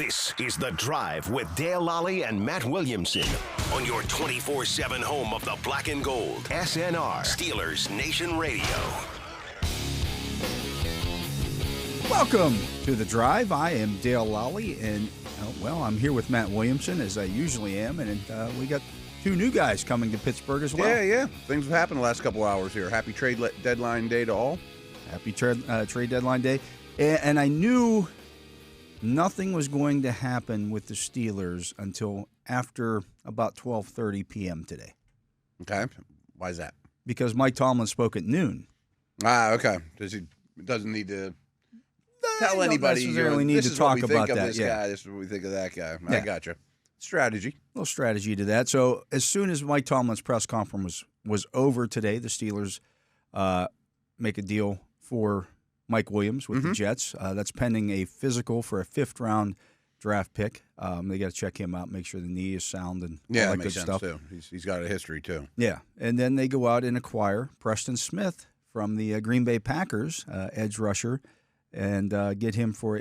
This is The Drive with Dale Lolley and Matt Williamson on your 24/7 home of the black and gold. SNR, Steelers Nation Radio. Welcome to The Drive. I am Dale Lolley, and, I'm here with Matt Williamson, as I usually am, and we got two new guys coming to Pittsburgh as well. Yeah. Things have happened the last couple hours here. Happy trade deadline day to all. Happy trade deadline day. And I knew nothing was going to happen with the Steelers until after about 12:30 p.m. today. Okay. Why is that? Because Mike Tomlin spoke at noon. Okay. Doesn't need to tell anybody. Don't necessarily need to talk about that. This guy, this is what we think of that guy. I gotcha. Strategy. A little strategy to that. So as soon as Mike Tomlin's press conference was over today, the Steelers make a deal for Mike Williams with the Jets. That's pending a physical for a fifth-round draft pick. They got to check him out, make sure the knee is sound and all that good stuff. Too. He's got a history too. Yeah, and then they go out and acquire Preston Smith from the Green Bay Packers, edge rusher, and get him for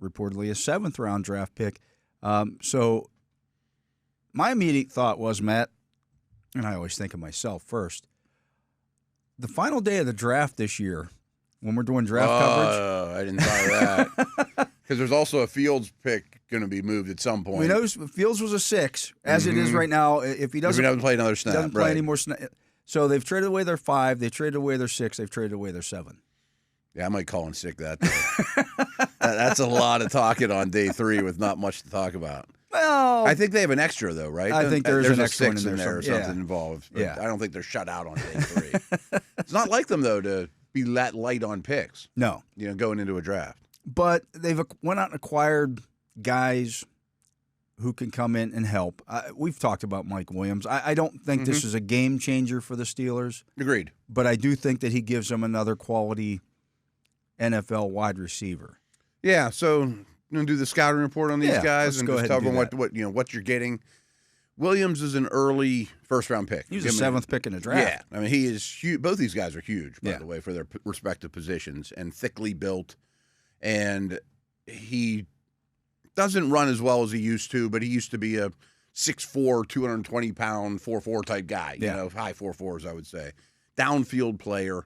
reportedly a seventh-round draft pick. So my immediate thought was, Matt, and I always think of myself first, the final day of the draft this year, when we're doing draft coverage. Oh, I didn't buy that. Because there's also a Fields pick going to be moved at some point. We know Fields was a 6, as it is right now. If he doesn't play another snap, doesn't play any more snap. So they've traded away their 5, they've traded away their 6, they've traded away their 7. Yeah, I might call in sick that day. That's a lot of talking on day 3 with not much to talk about. Well, I think they have an extra, though, right? I think there's an extra extra 6 in there or something involved. But I don't think they're shut out on day 3. It's not like them, though, to be that light on picks. No. Going into a draft. But they've went out and acquired guys who can come in and help. We've talked about Mike Williams. I don't think this is a game changer for the Steelers. Agreed. But I do think that he gives them another quality NFL wide receiver. Yeah, so I'm going to do the scouting report on these guys and just tell them what you're getting. Williams is an early first-round pick. He was a 7th pick in the draft. Yeah, I mean, he is huge. Both these guys are huge, by the way, for their respective positions and thickly built. And he doesn't run as well as he used to, but he used to be a 6'4", 220-pound, 4'4" type guy. High 4'4s, I would say. Downfield player,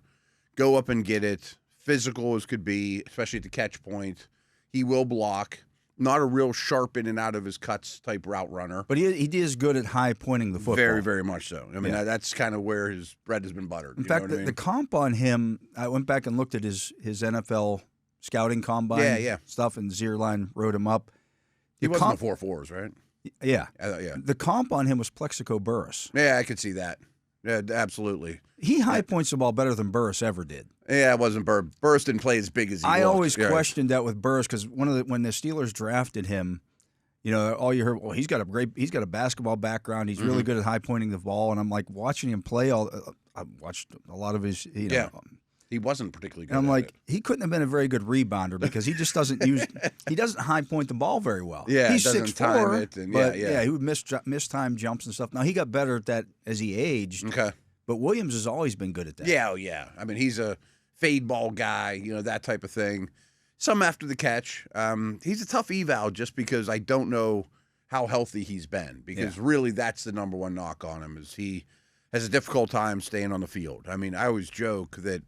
go up and get it. Physical as could be, especially at the catch point. He will block. Not a real sharp in and out of his cuts type route runner. But he is good at high pointing the football. Very, very much so. I mean, that's kind of where his bread has been buttered. In fact, the comp on him, I went back and looked at his NFL scouting combine stuff, and Zierlein wrote him up. He wasn't the 4'4s, right? Yeah. Yeah. The comp on him was Plexico Burress. Yeah, I could see that. Yeah, absolutely. He high points the ball better than Burress ever did. Yeah, it wasn't Burris. Burris didn't play as big as he I always questioned that with Burris because when the Steelers drafted him, all you heard, he's got a basketball background. He's really good at high pointing the ball, and I'm like watching him play. I watched a lot of his. He wasn't particularly good. And I'm like, he couldn't have been a very good rebounder because he just doesn't he doesn't high point the ball very well. Yeah, he's doesn't 6'4", time it, and but he would miss time jumps and stuff. Now he got better at that as he aged. Okay, but Williams has always been good at that. Yeah. I mean, he's a fade ball guy, that type of thing. Some after the catch. He's a tough eval just because I don't know how healthy he's been because really that's the number one knock on him is he has a difficult time staying on the field. I mean, I always joke that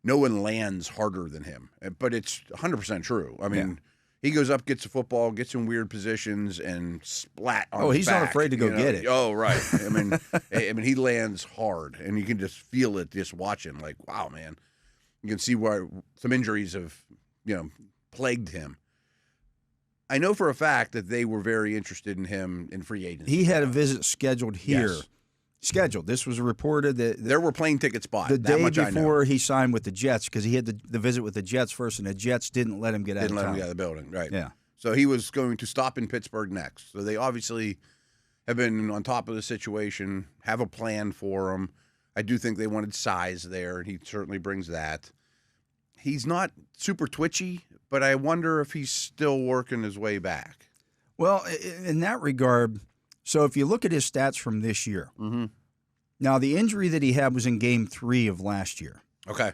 no one lands harder than him, but it's 100% true. I mean, he goes up, gets the football, gets in weird positions, and splat on his he's back, not afraid to go get it. Oh, right. I mean, he lands hard, and you can just feel it just watching. Like, wow, man. You can see where some injuries have, plagued him. I know for a fact that they were very interested in him in free agency. He had a visit scheduled here. Yes. This was reported that there were plane tickets bought. The day before he signed with the Jets because he had the visit with the Jets first, and the Jets didn't let him get out of town. Didn't let him get out of the building, right. Yeah. So he was going to stop in Pittsburgh next. So they obviously have been on top of the situation, have a plan for him. I do think they wanted size there, and he certainly brings that. He's not super twitchy, but I wonder if he's still working his way back. Well, in that regard, so if you look at his stats from this year, now the injury that he had was in Game 3 of last year. Okay.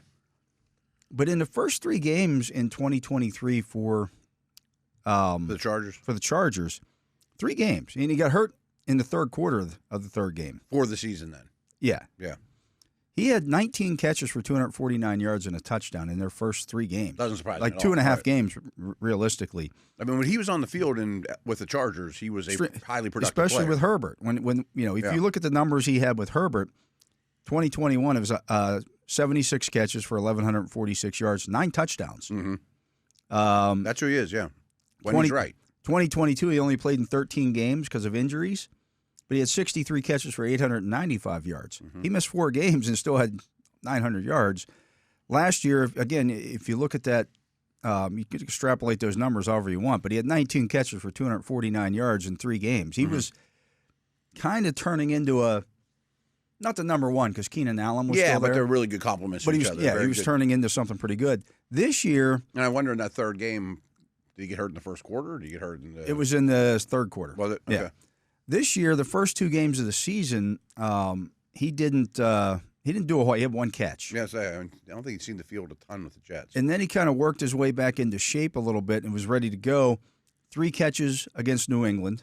But in the first 3 games in 2023 for The Chargers? For the Chargers. 3 games. And he got hurt in the third quarter of the third game. For the season, then? Yeah. Yeah. He had 19 catches for 249 yards and a touchdown in their first 3 games. Doesn't surprise me Like at 2.5 all. games, realistically. I mean, when he was on the field with the Chargers, he was a highly productive especially player. with Herbert. When if you look at the numbers he had with Herbert, 2021 it was 76 catches for 1,146 yards, 9 touchdowns. Mm-hmm. That's who he is. Yeah, when he's right. 2022 he only played in 13 games because of injuries, but he had 63 catches for 895 yards. Mm-hmm. He missed 4 games and still had 900 yards. Last year, again, if you look at that. You could extrapolate those numbers however you want, but he had 19 catches for 249 yards in 3 games. He was kind of turning into not the number one because Keenan Allen was still there. Yeah, but they're really good compliments to each other. Yeah, he was turning into something pretty good. This year... And I wonder in that third game, did he get hurt in the first quarter or did he get hurt in the... It was in the third quarter. Was it? Okay. Yeah. This year, the first 2 games of the season, he didn't do a whole. He had 1 catch. Yes, I don't think he's seen the field a ton with the Jets. And then he kind of worked his way back into shape a little bit and was ready to go. 3 catches against New England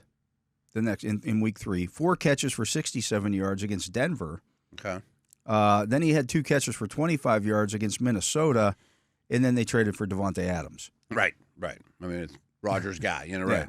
the next in week 3. 4 catches for 67 yards against Denver. Okay. Then he had 2 catches for 25 yards against Minnesota, and then they traded for Devontae Adams. Right. I mean, it's Rodgers' guy, right? Yeah.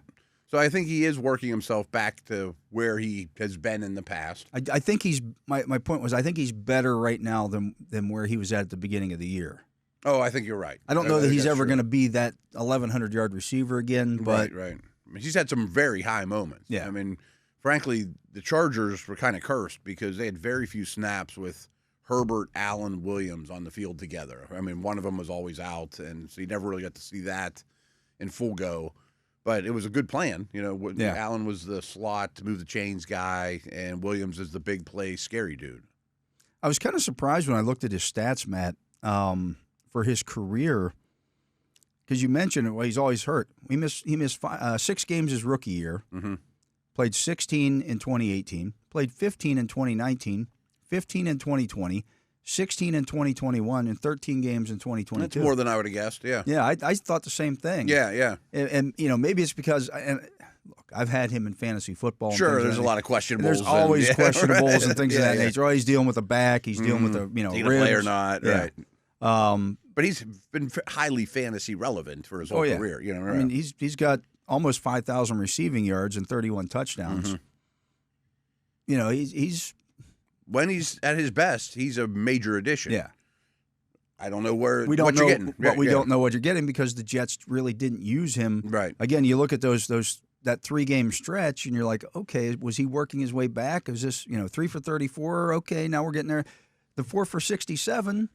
So I think he is working himself back to where he has been in the past. I think he's my point was I think he's better right now than where he was at the beginning of the year. Oh, I think you're right. I don't know that he's ever going to be that 1,100-yard receiver again. But Right. I mean, he's had some very high moments. Yeah. I mean, frankly, the Chargers were kind of cursed because they had very few snaps with Herbert, Allen, Williams on the field together. I mean, one of them was always out, and so you never really got to see that in full go. But it was a good plan. Allen was the slot to move the chains guy, and Williams is the big play, scary dude. I was kind of surprised when I looked at his stats, Matt, for his career, because you mentioned he's always hurt. He missed 6 games his rookie year. Mm-hmm. Played 16 in 2018. Played 15 in 2019. 15 in 2020. 16 in 2021 and 13 games in 2022. That's more than I would have guessed, yeah. Yeah, I thought the same thing. Yeah. And maybe it's because look, I've had him in fantasy football. Sure, there's a lot of questionables. There's always questionables and things of that nature. Oh, he's dealing with a back. He's dealing with Is he ribs. gonna play or not, Yeah. right. But he's been highly fantasy relevant for his whole career. I mean, he's got almost 5,000 receiving yards and 31 touchdowns. Mm-hmm. He's when he's at his best, he's a major addition. Yeah. I don't know what you're getting. We don't know what you're getting because the Jets really didn't use him. Right. Again, you look at that 3-game stretch and you're like, okay, was he working his way back? Is this 3 for 34? Okay, now we're getting there. The 4 for 67.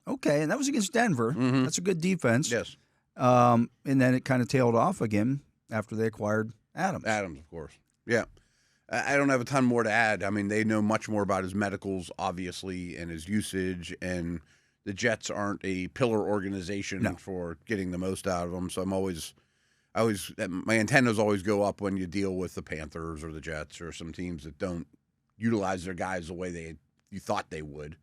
Okay, and that was against Denver. Mm-hmm. That's a good defense. Yes. And then it kind of tailed off again after they acquired Adams. Adams, of course. Yeah. I don't have a ton more to add. I mean, they know much more about his medicals, obviously, and his usage, and the Jets aren't a pillar organization for getting the most out of them. So my antennas always go up when you deal with the Panthers or the Jets or some teams that don't utilize their guys the way you thought they would.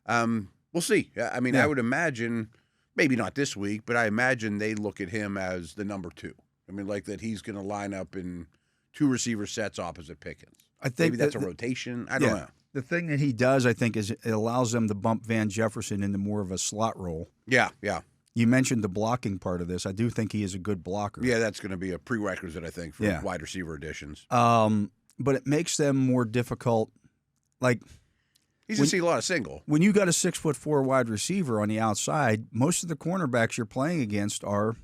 We'll see. I mean, I would imagine, maybe not this week, but I imagine they look at him as the number 2. I mean, like that he's going to line up in 2 receiver sets opposite Pickens. I think maybe that's a rotation. I don't know. The thing that he does, I think, is it allows them to bump Van Jefferson into more of a slot role. Yeah. You mentioned the blocking part of this. I do think he is a good blocker. Yeah, that's going to be a prerequisite, I think, for wide receiver additions. But it makes them more difficult. Like he's going to see a lot of single. When you got a 6'4" wide receiver on the outside, most of the cornerbacks you're playing against are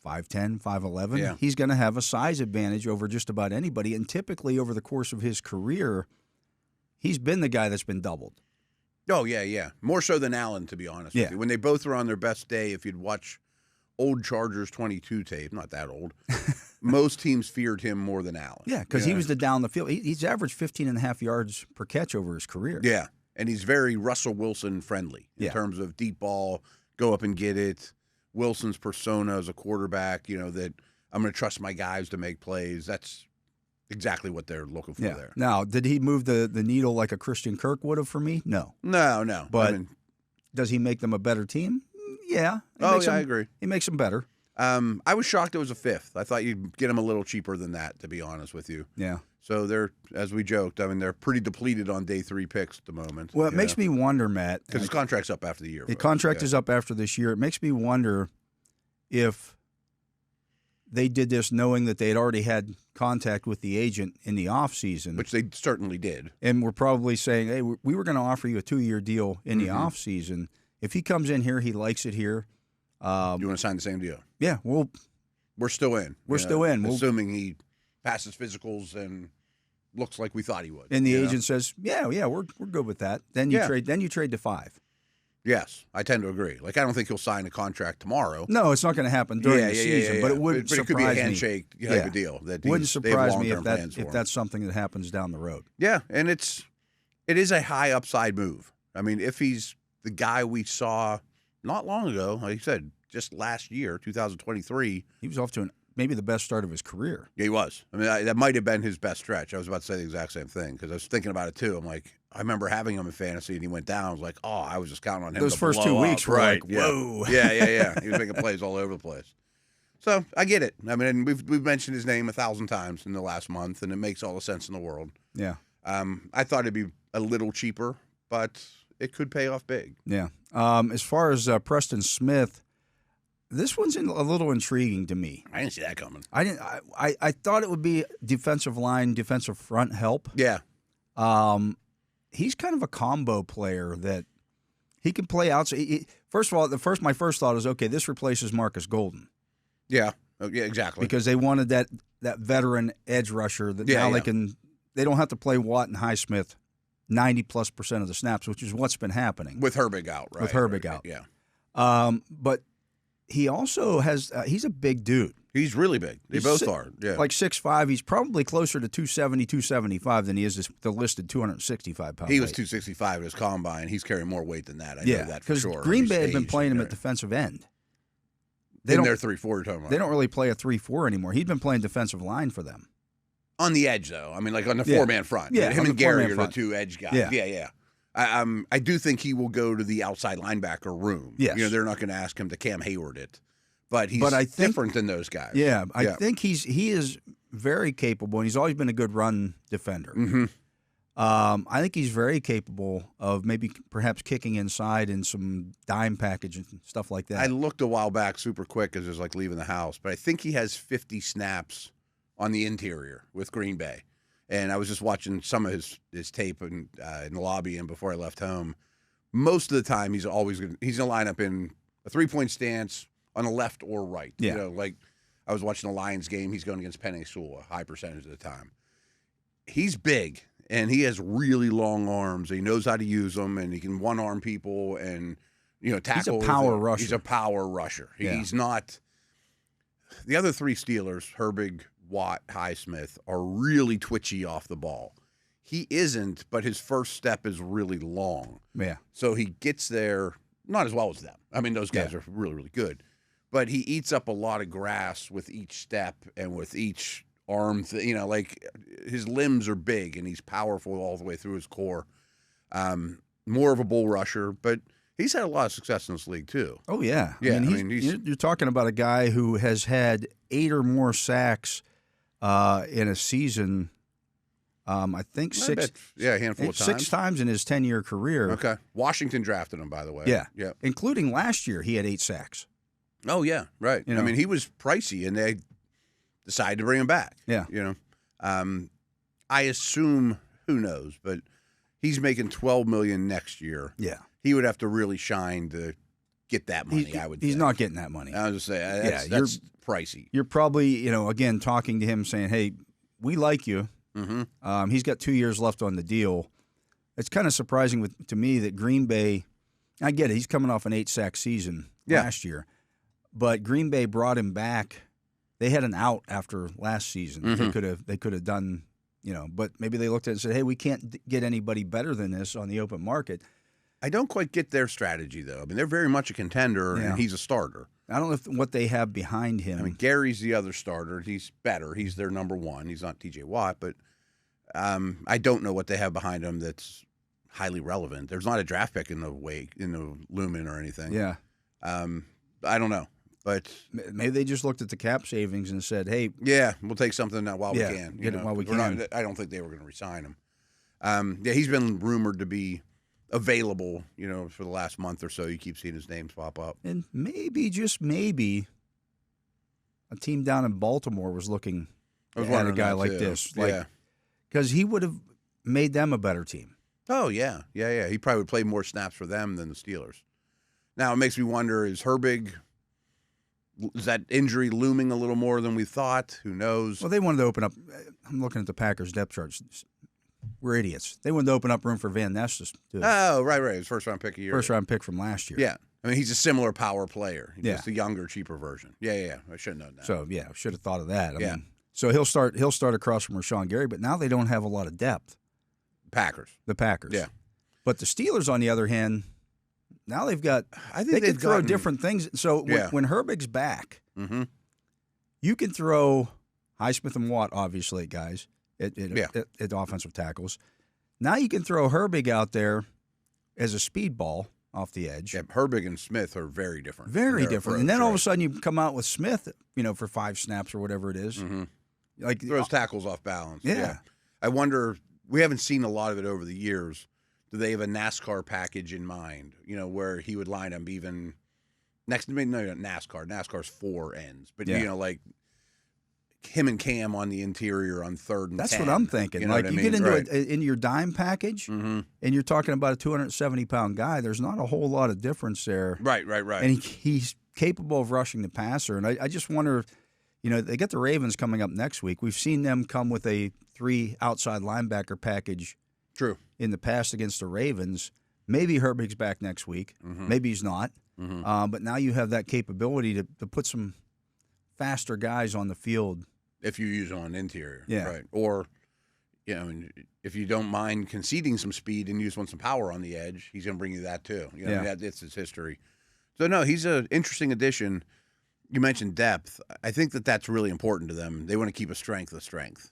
5'10", 5'11". Yeah. He's going to have a size advantage over just about anybody. And typically over the course of his career, he's been the guy that's been doubled. Oh, yeah. More so than Allen, to be honest with you. When they both were on their best day, if you'd watch old Chargers 22 tape, not that old, most teams feared him more than Allen. Yeah, because he was the down the field. He's averaged 15.5 yards per catch over his career. Yeah, and he's very Russell Wilson friendly in terms of deep ball, go up and get it. Wilson's persona as a quarterback, that I'm going to trust my guys to make plays. That's exactly what they're looking for there. Now, did he move the needle like a Christian Kirk would have for me? No. No. But does he make them a better team? Yeah. I agree. He makes them better. I was shocked it was a 5th. I thought you'd get him a little cheaper than that, to be honest with you. Yeah. So they're, as we joked, I mean, they're pretty depleted on day 3 picks at the moment. Well, it makes me wonder, Matt. Because his contract's up after the year. The contract is up after this year. It makes me wonder if they did this knowing that they had already had contact with the agent in the offseason. Which they certainly did. And we're probably saying, hey, we were going to offer you a 2-year deal in the offseason. If he comes in here, he likes it here. You want to sign the same deal? Yeah, we're still in. We're still in. Assuming he passes physicals and looks like we thought he would. And the agent says, yeah, we're good with that. Then you trade. Then you trade to 5. Yes, I tend to agree. Like, I don't think he'll sign a contract tomorrow. No, it's not going to happen during the season. But it wouldn't surprise me. It could be a handshake type of deal. That wouldn't surprise me if that's something that happens down the road. Yeah, and it is a high upside move. I mean, if he's the guy we saw not long ago, like you said, just last year, 2023. He was off to maybe the best start of his career. Yeah, he was. I mean, that might have been his best stretch. I was about to say the exact same thing because I was thinking about it too. I'm like, I remember having him in fantasy and he went down. I was like, oh, I was just counting on him. Those first 2 weeks were like, whoa. Yeah. He was making plays all over the place. So I get it. I mean, we've mentioned his name 1,000 times in the last month, and it makes all the sense in the world. Yeah. I thought it'd be a little cheaper, but it could pay off big. Yeah. As far as Preston Smith, this one's a little intriguing to me. I didn't see that coming. I thought it would be defensive line, defensive front help. Yeah. He's kind of a combo player that he can play out. So first of all, my first thought is, okay, this replaces Marcus Golden. Yeah. Yeah, exactly. Because they wanted that veteran edge rusher that now they don't have to play Watt and Highsmith 90+% of the snaps, which is what's been happening. With Herbig out, right? With Herbig out. Yeah. But he also has he's a big dude. He's really big. They both are. Yeah. Like 6'5". He's probably closer to 270, 275 than he is the listed 265 pounds. He was 265 at his combine. He's carrying more weight than that. I know that for sure. Because Green Bay had been playing him at defensive end. They're 3-4 you're talking about. They don't really play a 3-4 anymore. He'd been playing defensive line for them. On the edge, though. I mean, like on the 4-man front. Yeah, him and Gary are the 2 edge guys. Yeah. I do think he will go to the outside linebacker room. Yes. You know, they're not going to ask him to Cam Hayward it. But he's different than those guys. Yeah, I think he is very capable, and he's always been a good run defender. Mm-hmm. I think he's very capable of perhaps kicking inside in some dime package and stuff like that. I looked a while back super quick as I was like leaving the house, but I think he has 50 snaps on the interior with Green Bay. And I was just watching some of his tape in the lobby and before I left home. Most of the time, he's going to line up in a 3-point stance on the left or right. Yeah. You know, like I was watching the Lions game. He's going against Penei Sewell a high percentage of the time. He's big, and he has really long arms. He knows how to use them, and he can one-arm people and, tackle. He's a power rusher. He's a power rusher. He's not – the other 3 Steelers, Herbig, Watt, Highsmith, are really twitchy off the ball. He isn't, but his first step is really long. Yeah. So he gets there not as well as them. I mean, those guys are really, really good. But he eats up a lot of grass with each step and with each arm. Like his limbs are big and he's powerful all the way through his core. More of a bull rusher, but he's had a lot of success in this league too. Oh, yeah. Yeah, you're talking about a guy who has had 8 or more sacks in a season. I think a handful of times. 6 times in his 10-year career. Okay. Washington drafted him, by the way. Yeah. Yeah. Including last year, he had 8 sacks. Oh, yeah, right. I mean, he was pricey, and they decided to bring him back. Yeah. I assume, who knows, but he's making $12 million next year. Yeah. He would have to really shine to get that money, I would think. He's not getting that money. I was just saying, that's pricey. You're probably, again, talking to him saying, hey, we like you. Mm-hmm. He's got 2 years left on the deal. It's kind of surprising to me that Green Bay, I get it, he's coming off an 8-sack season last year, but Green Bay brought him back. They had an out after last season. Mm-hmm. They could have done, but maybe they looked at it and said, hey, we can't get anybody better than this on the open market. I don't quite get their strategy, though. I mean, they're very much a contender, and he's a starter. I don't know what they have behind him. I mean, Gary's the other starter. He's better. He's their number 1. He's not T.J. Watt, but I don't know what they have behind him that's highly relevant. There's not a draft pick in the Lumen or anything. Yeah. I don't know. But maybe they just looked at the cap savings and said, "Hey, yeah, we'll take something now while we can. Get it while we can." I don't think they were going to resign him. Yeah, he's been rumored to be available. For the last month or so, you keep seeing his names pop up. And maybe, just maybe, a team down in Baltimore was looking at a guy like this, because he would have made them a better team. Oh yeah. He probably would play more snaps for them than the Steelers. Now it makes me wonder: is that injury looming a little more than we thought? Who knows? Well, they wanted to open up. I'm looking at the Packers depth charts. We're idiots. They wanted to open up room for Van Ness too. Oh, right. His first-round pick a year. First-round pick from last year. Yeah. I mean, he's a similar power player. He's just a younger, cheaper version. Yeah. I should have known that. So, I should have thought of that. I mean, so he'll start across from Rashawn Gary, but now they don't have a lot of depth. The Packers. Yeah. But the Steelers, on the other hand, now they've got – they can throw different things. So when Herbig's back, you can throw Highsmith and Watt, obviously, guys, at offensive tackles. Now you can throw Herbig out there as a speedball off the edge. Yeah, Herbig and Smith are very different. Very different. And then all of a sudden you come out with Smith, for 5 snaps or whatever it is. Like throws tackles off balance. Yeah. I wonder, we haven't seen a lot of it over the years. Do they have a NASCAR package in mind, where he would line up even next to me? No, not NASCAR. NASCAR's 4 ends. But, like him and Cam on the interior on 3rd and 10. That's what I'm thinking. Get into your dime package, and you're talking about a 270-pound guy. There's not a whole lot of difference there. Right. And he's capable of rushing the passer. And I just wonder, they get the Ravens coming up next week. We've seen them come with a 3 outside linebacker package. True. In the past against the Ravens. Maybe Herbig's back next week. Maybe he's not. But now you have that capability to put some faster guys on the field. If you use on interior. Yeah. Right. Or, if you don't mind conceding some speed and you just want some power on the edge, he's going to bring you that too. It's his history. So, no, he's an interesting addition. You mentioned depth. I think that's really important to them. They want to keep a strength.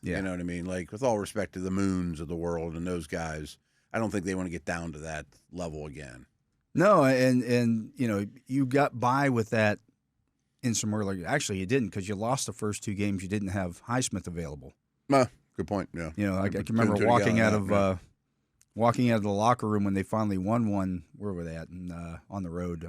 Yeah. You know what I mean? Like, with all respect to the Moons of the world and those guys, I don't think they want to get down to that level again. No, and you got by with that in some early. Actually, you didn't, because you lost the first 2 games. You didn't have Highsmith available. Good point. Yeah. I can remember walking out of the locker room when they finally won one. Where were they at? On the road,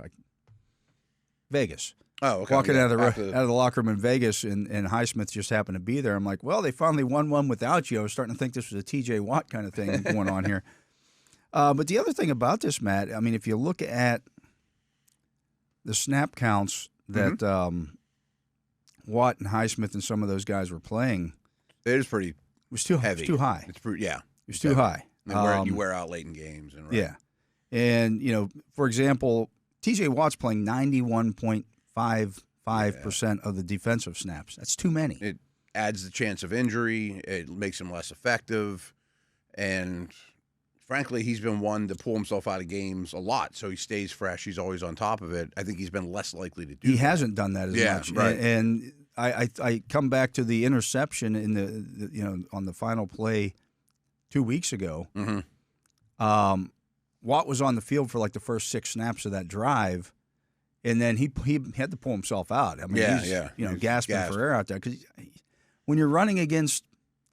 Vegas. Oh, okay. Walking out of the locker room in Vegas, and Highsmith just happened to be there. I'm like, well, they finally won one without you. I was starting to think this was a T.J. Watt kind of thing going on here. But the other thing about this, Matt, I mean, if you look at the snap counts that Watt and Highsmith and some of those guys were playing, it was too heavy. It was too high. It's pretty, it was too high. You wear out late in games. And Yeah. And, for example, T.J. Watt's playing 91.55% of the defensive snaps. That's too many. It adds the chance of injury. It makes him less effective. And frankly, he's been one to pull himself out of games a lot, so he stays fresh. He's always on top of it. I think he's been less likely to do that. He hasn't done that as much. Right. And I come back to the interception in the on the final play 2 weeks ago. Watt was on the field for like the first 6 snaps of that drive, and then he had to pull himself out. I mean, he's gasping for air out there, because when you're running against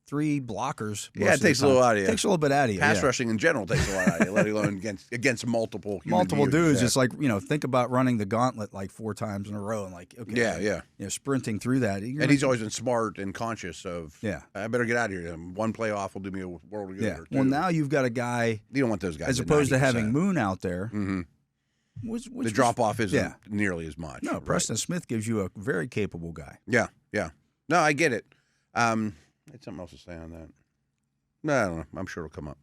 3 blockers, it takes a little out of you. Takes a little bit out of you. Pass rushing in general takes a lot out of you, let alone against multiple dudes. It's like, think about running the gauntlet like 4 times in a row, and like, okay, sprinting through that. And he's always been smart and conscious of, I better get out of here. 1 play off will do me a world of good. Yeah. Well, now you've got a guy. You don't want those guys as opposed to having Moon out there. The drop off isn't nearly as much. No, Preston Smith gives you a very capable guy. Yeah. No, I get it. I had something else to say on that. No, I don't know. I'm sure it'll come up.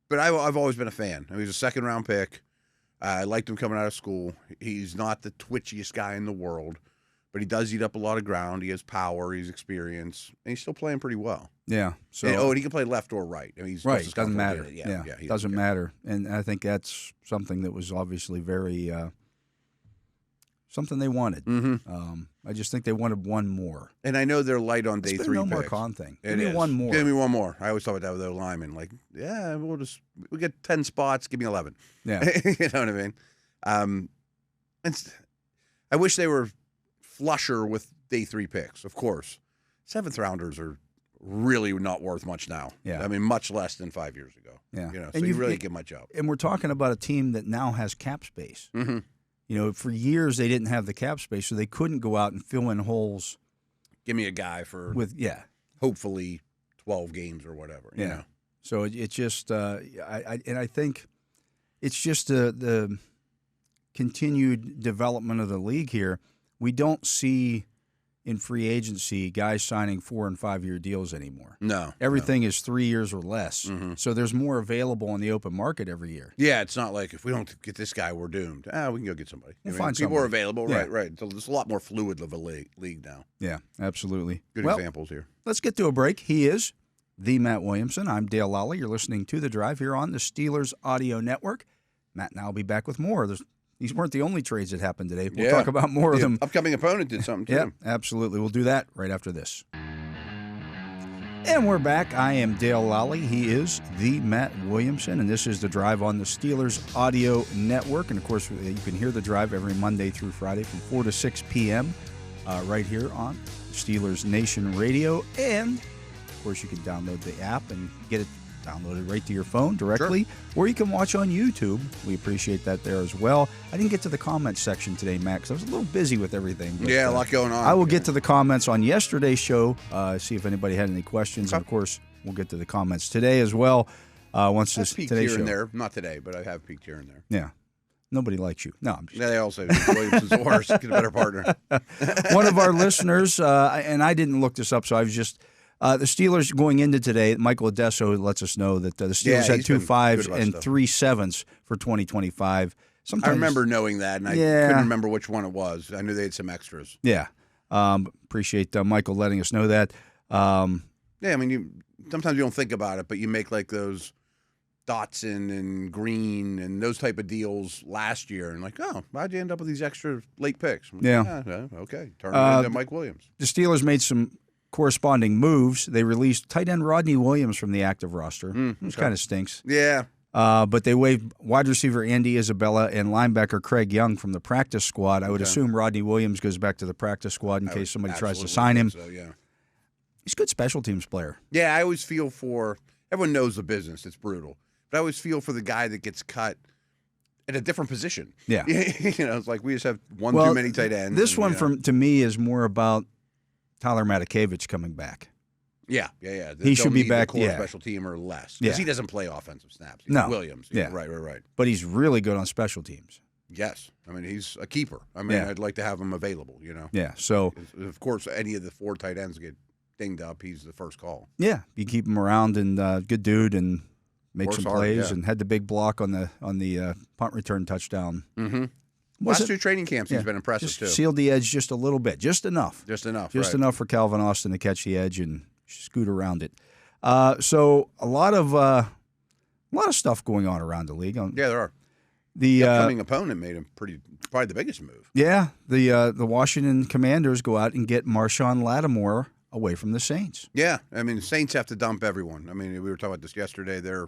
But I've always been a fan. I mean, he's a 2nd-round pick. I liked him coming out of school. He's not the twitchiest guy in the world, but he does eat up a lot of ground. He has power. He's experienced, and he's still playing pretty well. Yeah. So and he can play left or right. I mean, he's right. It doesn't matter. Doesn't matter. And I think that's something that was obviously very something they wanted. I just think they wanted one more. And I know they're light on day 3 no picks. more con thing. Give me one more. Give me one more. I always thought about that with their linemen. Like, we'll get 10 spots. Give me 11. Yeah. You know what I mean? And I wish they were flusher with day 3 picks, of course. 7th rounders are really not worth much now. Yeah. I mean, much less than 5 years ago. Yeah. So you really get much up. And we're talking about a team that now has cap space. Mm-hmm. For years they didn't have the cap space, so they couldn't go out and fill in holes. Give me a guy for hopefully 12 games or whatever. You know? So it's just I think it's just the continued development of the league here. We don't see in free agency guys signing 4- and 5-year deals anymore. No. Everything is 3 years or less. Mm-hmm. So there's more available on the open market every year. Yeah, it's not like if we don't get this guy, we're doomed. We can go get somebody. We'll find people somebody. are available. Yeah. Right. So there's a lot more fluid of a league now. Yeah, absolutely. Good examples here. Let's get to a break. He is the Matt Williamson. I'm Dale Lolley. You're listening to The Drive here on the Steelers Audio Network. Matt and I will be back with more. These weren't the only trades that happened today. We'll talk about more of them. Upcoming opponent did something, too. Yeah, absolutely. We'll do that right after this. And we're back. I am Dale Lolley. He is the Matt Williamson, and this is The Drive on the Steelers Audio Network. And, of course, you can hear The Drive every Monday through Friday from 4 to 6 p.m. Right here on Steelers Nation Radio. And, of course, you can download the app and get it downloaded right to your phone directly, or you can watch on YouTube. We appreciate that there as well. I didn't get to the comments section today, Max. I was a little busy with everything. But, a lot going on. I will get to the comments on yesterday's show, see if anybody had any questions. And, of course, we'll get to the comments today as well. Once this today's show. There. Not today, but I have peeked here and there. Yeah. Nobody likes you. No, I'm just they all say Williamson's the worst. Get a better partner. One of our listeners, and I didn't look this up, so I was just the Steelers going into today, Michael Adesso lets us know that the Steelers had 2 5s and 3 7s for 2025. Sometimes, I remember knowing that, and I couldn't remember which one it was. I knew they had some extras. Yeah. Appreciate Michael letting us know that. I mean, sometimes you don't think about it, but you make like those Dotson and Green and those type of deals last year, and why'd you end up with these extra late picks? Okay. Turn it into Mike Williams. The Steelers made some corresponding moves. They released tight end Rodney Williams from the active roster, which kind of stinks. Yeah. But they waived wide receiver Andy Isabella and linebacker Craig Young from the practice squad. I would assume Rodney Williams goes back to the practice squad in case somebody tries to sign him. So, yeah. He's a good special teams player. Yeah, I always feel for – everyone knows the business. It's brutal. But I always feel for the guy that gets cut at a different position. Yeah. It's like we just have too many tight ends. This one, to me, is more about Tyler Matakevich coming back. Yeah. He should be back. Core special team or less because he doesn't play offensive snaps. He's Williams. Yeah, right. But he's really good on special teams. Yes, I mean he's a keeper. I mean I'd like to have him available. Yeah. So of course any of the 4 tight ends get dinged up, he's the first call. Yeah, you keep him around and good dude and make some plays and had the big block on the punt return touchdown. Mm-hmm. Last 2 training camps, he's been impressive too. Sealed the edge just a little bit, just enough Right. for Calvin Austin to catch the edge and scoot around it. So a lot of stuff going on around the league. There are. The upcoming opponent made him probably the biggest move. Yeah, the Washington Commanders go out and get Marshawn Lattimore away from the Saints. Yeah, I mean the Saints have to dump everyone. I mean we were talking about this yesterday. They're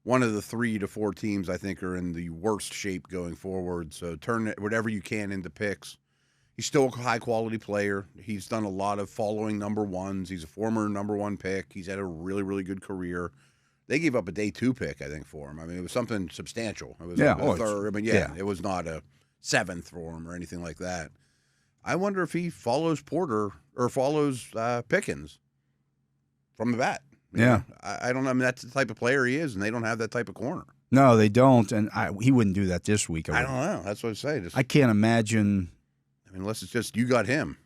one of the 3 to 4 teams I think are in the worst shape going forward. So turn whatever you can into picks. He's still a high-quality player. He's done a lot of following number ones. He's a former number 1 pick. He's had a really, really good career. They gave up a day 2 pick, I think, for him. I mean, it was something substantial. It was a third. I mean, it was not a 7th for him or anything like that. I wonder if he follows Porter or follows Pickens from the bat. Yeah. I don't know. I mean, that's the type of player he is, and they don't have that type of corner. No, they don't, and he wouldn't do that this week. I don't know. That's what I say. I can't imagine. I mean, unless it's just you got him.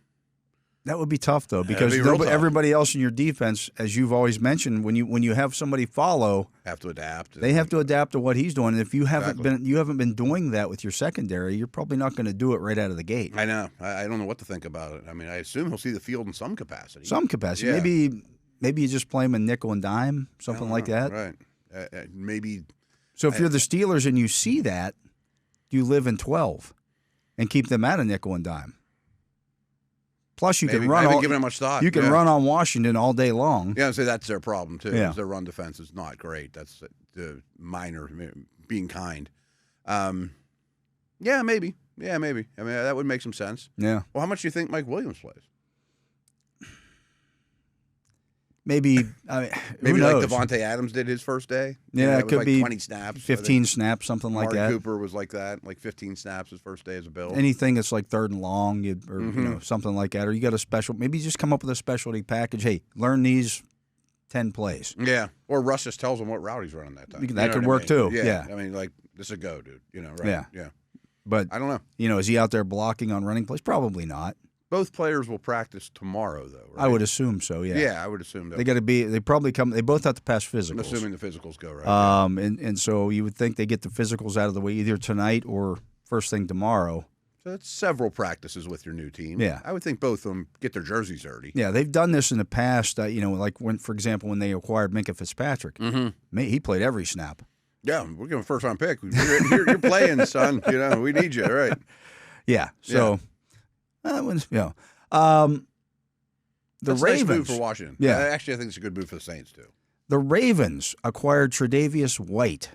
That would be tough, though, because everybody else in your defense, as you've always mentioned, when you have somebody follow, have to adapt. They have to adapt to what he's doing. And if you haven't been doing that with your secondary, you're probably not going to do it right out of the gate. I know. I don't know what to think about it. I mean, I assume he'll see the field in some capacity. Yeah. Maybe you just play him in nickel and dime, something like that. Right. Maybe. So if you're the Steelers and you see that, you live in 12 and keep them at a nickel and dime. Plus, you can run. I haven't given it much thought. You can run on Washington all day long. Yeah, I'd say that's their problem too. Yeah. Their run defense is not great. That's the minor being kind. Yeah, maybe. Yeah, maybe. I mean, that would make some sense. Yeah. Well, how much do you think Mike Williams plays? Maybe, Maybe who like knows? Devontae Adams did his first day. Yeah, it was could like be 20 snaps. 15 snaps, something like Amari that. Cooper was like that, like 15 snaps his first day as a Bill. Anything that's like 3rd and long, something like that. Or you got a special, maybe just come up with a specialty package. Hey, learn these 10 plays. Yeah. Or Russ just tells him what route he's running that time. That could work too. Yeah. I mean, like, this is a go, dude. Right? Yeah. But I don't know. Is he out there blocking on running plays? Probably not. Both players will practice tomorrow, though, right? I would assume so, yeah. Yeah, I would assume that. They both have to pass physicals. I'm assuming the physicals go, right? And so you would think they get the physicals out of the way either tonight or first thing tomorrow. So that's several practices with your new team. Yeah. I would think both of them get their jerseys dirty. Yeah, they've done this in the past, like for example, when they acquired Minkah Fitzpatrick. He played every snap. Yeah, we're giving a first-round pick. You're playing, son. We need you, right? Yeah, so... The That's Ravens. a nice move for Washington. Yeah. Actually, I think it's a good move for the Saints, too. The Ravens acquired Tre'Davious White.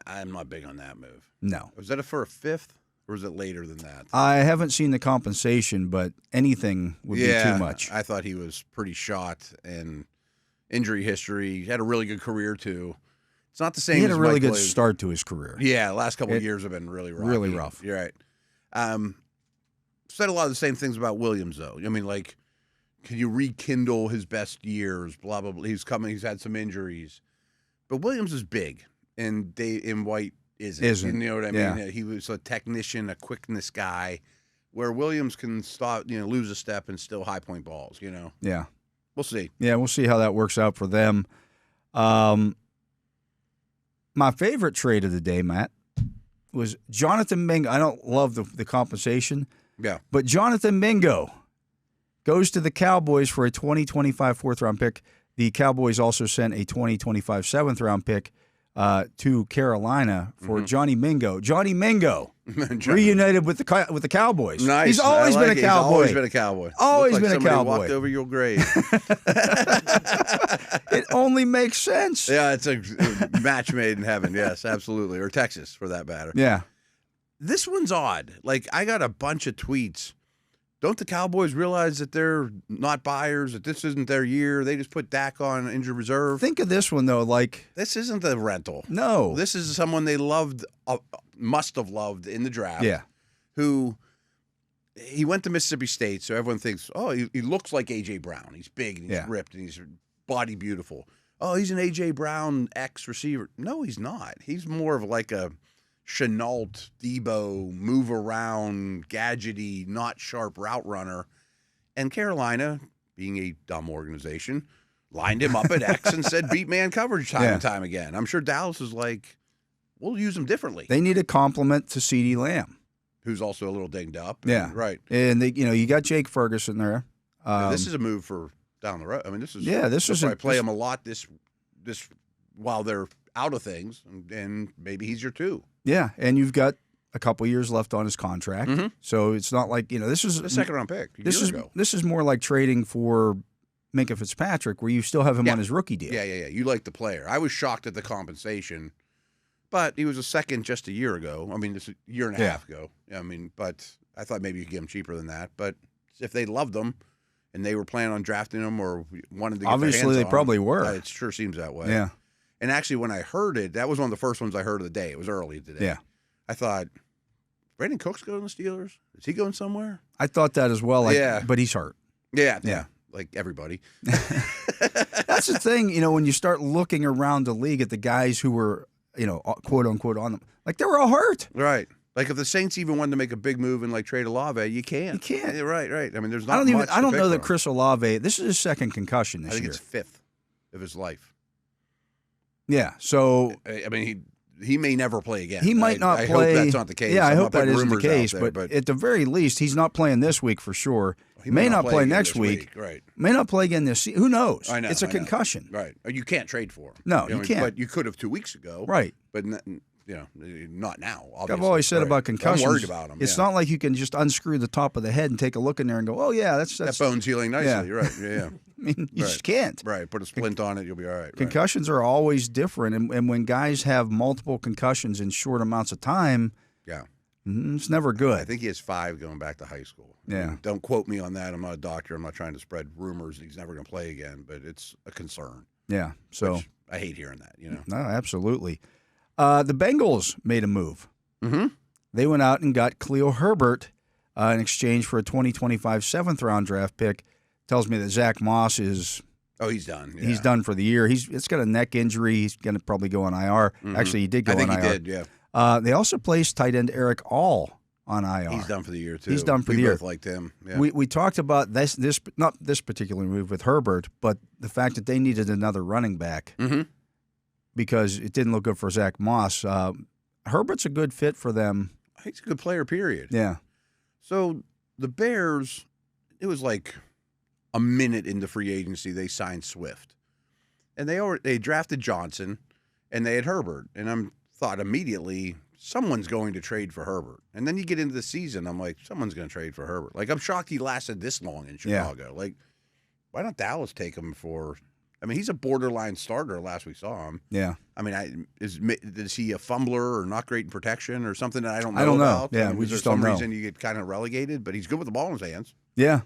I'm not big on that move. No. Was that for a 5th, or was it later than that? I haven't seen the compensation, but anything would be too much. I thought he was pretty shot and injury history. He had a really good career, too. It's not the same as He had a really Mike good Williams. start to his career. Yeah, the last couple of years have been really rough. Really rough. You're right. Said a lot of the same things about Williams, though. I mean, like, can you rekindle his best years? Blah blah blah. He's had some injuries, but Williams is big, and White isn't. You know what I mean? Yeah. He was a technician, a quickness guy, where Williams can stop, lose a step and still high point balls. Yeah. We'll see. Yeah, we'll see how that works out for them. My favorite trade of the day, Matt, was Jonathan Mingo. I don't love the compensation. Yeah. But Jonathan Mingo goes to the Cowboys for a 2025 4th-round pick. The Cowboys also sent a 2025 7th-round pick to Carolina for Johnny Mingo. Johnny Mingo reunited with the Cowboys. Nice. He's always been a Cowboy. He's always been a Cowboy. Always Looks like been a Cowboy. Walked over your grave. It only makes sense. Yeah, it's a match made in heaven. Yes, absolutely. Or Texas, for that matter. Yeah. This one's odd. Like, I got a bunch of tweets. Don't the Cowboys realize that they're not buyers, that this isn't their year? They just put Dak on injured reserve. Think of this one, though. This isn't the rental. No. This is someone they loved, must have loved in the draft. Yeah. He went to Mississippi State, so everyone thinks, oh, he looks like A.J. Brown. He's big and he's ripped and he's body beautiful. Oh, he's an A.J. Brown ex-receiver. No, he's not. He's more of like a Chenault, Debo, move around, gadgety, not sharp route runner. And Carolina, being a dumb organization, lined him up at X and said beat man coverage time and time again. I'm sure Dallas is like, we'll use him differently. They need a complement to CeeDee Lamb, who's also a little dinged up. Yeah. Right. And you got Jake Ferguson there. This is a move for down the road. I mean, this is I play him a lot this while they're out of things, and maybe he's your 2. Yeah, and you've got a couple years left on his contract, so it's not like this is a 2nd-round pick. This is more like trading for Minkah Fitzpatrick, where you still have him on his rookie deal. Yeah. You like the player. I was shocked at the compensation, but he was a 2nd just a year ago. I mean, just a year and a half ago. I mean, but I thought maybe you could get him cheaper than that. But if they loved him and they were planning on drafting him or wanted to get obviously their hands they on probably him, were. it sure seems that way. Yeah. And actually, when I heard it, that was one of the first ones I heard of the day. It was early today. Yeah. I thought, Brandon Cooks going to the Steelers? Is he going somewhere? I thought that as well. But he's hurt. Yeah. Like everybody. That's the thing, when you start looking around the league at the guys who were, quote unquote on them, like they were all hurt. Right. Like if the Saints even wanted to make a big move and like trade Olave, you can't. You can't. Right. I mean, there's not. I don't know that Chris Olave. This is his 2nd concussion this year. I think it's 5th of his life. Yeah. So I mean, he may never play again. He might not play. I hope that's not the case. Yeah, I hope that isn't the case. There, but at the very least, he's not playing this week for sure. He may not play next week. Right. May not play again this season. Who knows? I know. It's a concussion. Right. You can't trade for him. No, you can't. But you could have 2 weeks ago. Right. But not now. Obviously. I've always said about concussions. I'm worried about him. It's not like you can just unscrew the top of the head and take a look in there and go, "Oh yeah, that's that bone's healing nicely." Yeah. Right. Yeah. I mean, you just can't. Right. Put a splint on it, you'll be all right. Concussions are always different, and when guys have multiple concussions in short amounts of time, It's never good. I think he has 5 going back to high school. Yeah. I mean, don't quote me on that. I'm not a doctor. I'm not trying to spread rumors that he's never going to play again, but it's a concern. Yeah. So which I hate hearing that, No, absolutely. The Bengals made a move. Mm-hmm. They went out and got Khalil Herbert in exchange for a 2025 7th-round draft pick. Tells me that Zach Moss is... Oh, he's done. Yeah. He's done for the year. It's got a neck injury. He's going to probably go on IR. Mm-hmm. Actually, he did go on IR. I think he did, yeah. They also placed tight end Eric All on IR. He's done for the year, too. He's done for the year. We both liked him. Yeah. We talked about this not this particular move with Herbert, but the fact that they needed another running back because it didn't look good for Zach Moss. Herbert's a good fit for them. He's a good player, period. Yeah. So the Bears, it was like a minute into free agency, they signed Swift. And they drafted Johnson, and they had Herbert. And I thought immediately, someone's going to trade for Herbert. And then you get into the season, I'm like, someone's going to trade for Herbert. Like, I'm shocked he lasted this long in Chicago. Yeah. Like, why don't Dallas take him for... I mean, he's a borderline starter last we saw him. Yeah. I mean, is he a fumbler or not great in protection or something that I don't know about? Yeah, I mean, we just don't know. For some reason you get kind of relegated, but he's good with the ball in his hands. Yeah.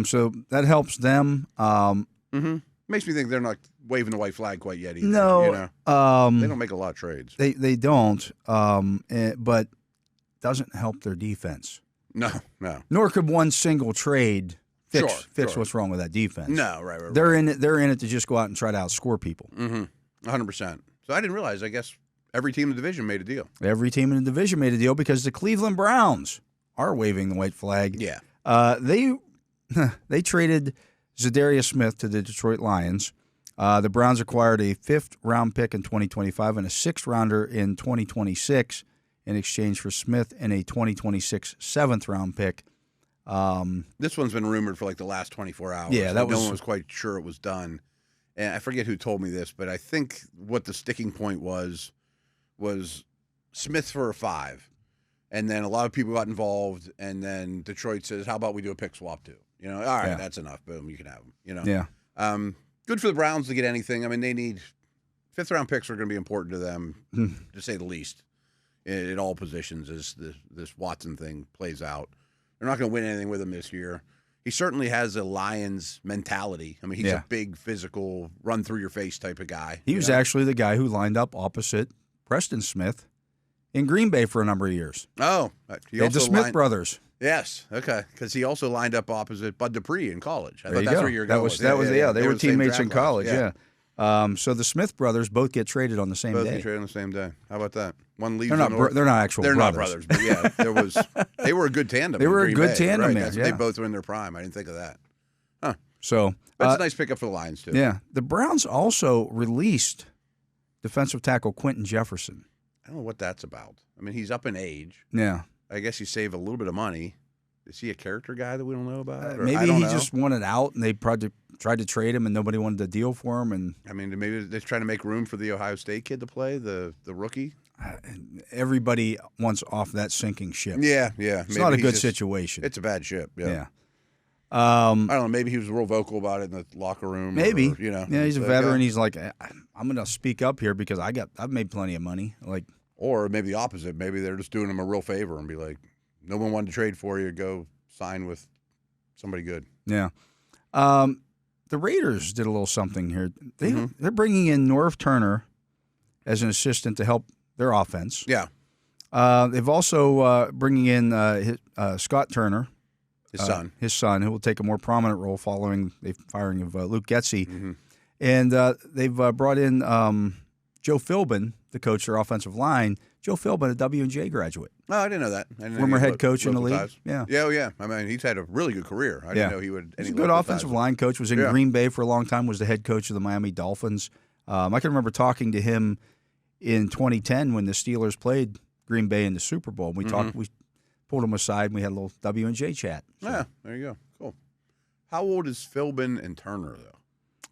So that helps them. Makes me think they're not waving the white flag quite yet either. No. You know? They don't make a lot of trades. They don't, but doesn't help their defense. No. Nor could one single trade fix Sure. what's wrong with that defense. No, right. They're in it to just go out and try to outscore people. 100%. So I didn't realize, I guess, every team in the division made a deal. Every team in the division made a deal because the Cleveland Browns are waving the white flag. Yeah. They traded Zadarius Smith to the Detroit Lions. The Browns acquired a 5th-round pick in 2025 and a 6th-rounder in 2026 in exchange for Smith and a 2026 7th-round pick. This one's been rumored for like the last 24 hours. Yeah, no one was quite sure it was done. And I forget who told me this, but I think what the sticking point was Smith for a 5. And then a lot of people got involved, and then Detroit says, how about we do a pick swap too? You know, all right, That's enough. Boom, you can have them. You know? Yeah. Good for the Browns to get anything. I mean, they need 5th-round picks are going to be important to them, to say the least, in all positions as this Watson thing plays out. They're not going to win anything with him this year. He certainly has a Lions mentality. I mean, he's a big, physical, run-through-your-face type of guy. He was actually the guy who lined up opposite Preston Smith in Green Bay for a number of years. Oh. The Smith brothers. Yes, okay, because he also lined up opposite Bud Dupree in college. I thought that's where you're going. They were teammates in college, so the Smith brothers both get traded on the same day. Both get traded on the same day. How about that? One leaves. They're not actual brothers. They're not brothers, but yeah, they were a good tandem. They were a good Bay, tandem, right? man. They both were in their prime. I didn't think of that. Huh. So that's a nice pickup for the Lions too. Yeah, the Browns also released defensive tackle Quentin Jefferson. I don't know what that's about. I mean, he's up in age. Yeah. I guess you save a little bit of money. Is he a character guy that we don't know about? Maybe he just wanted out, and they tried to trade him, and nobody wanted to deal for him. And I mean, maybe they're trying to make room for the Ohio State kid to play, the rookie. Everybody wants off that sinking ship. Yeah. It's not a good situation. It's a bad ship. Yeah. I don't know. Maybe he was real vocal about it in the locker room. Maybe. Yeah, he's a veteran. He's like, I'm going to speak up here because I've made plenty of money. Or maybe the opposite. Maybe they're just doing him a real favor and be like, no one wanted to trade for you. Go sign with somebody good. Yeah. The Raiders did a little something here. They're bringing in Norv Turner as an assistant to help their offense. Yeah. They've also bringing in Scott Turner, his son, who will take a more prominent role following the firing of Luke Getsy. And they've brought in Joe Philbin, the coach of their offensive line. Joe Philbin, a W&J graduate. Oh, I didn't know that. Former head coach in the league. Ties. Yeah. I mean, he's had a really good career. I didn't know he would. He's a good offensive line coach. Was in Green Bay for a long time. Was the head coach of the Miami Dolphins. I can remember talking to him in 2010 when the Steelers played Green Bay in the Super Bowl. We talked. We pulled him aside and we had a little W&J chat. So. Yeah, there you go. Cool. How old is Philbin and Turner though?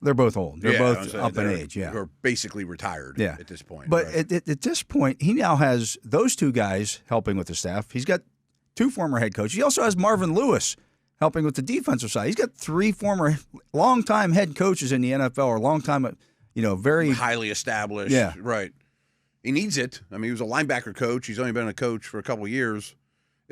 They're both old. They're both up in age. Yeah, they're basically retired. At this point. But at this point, he now has those two guys helping with the staff. He's got 2 former head coaches. He also has Marvin Lewis helping with the defensive side. He's got 3 former longtime head coaches in the NFL, or longtime, very highly established. Yeah, right. He needs it. I mean, he was a linebacker coach. He's only been a coach for a couple of years.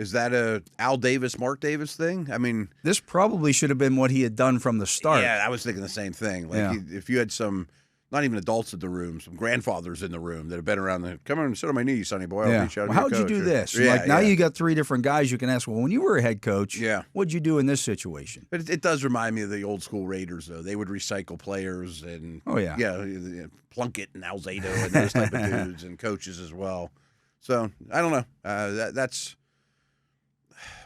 Is that a Al Davis, Mark Davis thing? I mean, this probably should have been what he had done from the start. Yeah, I was thinking the same thing. Like, if you had some, not even adults in the room, some grandfathers in the room that have been around come on and sit on my knee, sonny boy. I'll teach you how to be a how'd you coach. do this? Now you got 3 different guys you can ask, well, when you were a head coach, what'd you do in this situation? But it does remind me of the old school Raiders, though. They would recycle players and, Plunkett and Alzado and those type of dudes and coaches as well. So, I don't know. That's...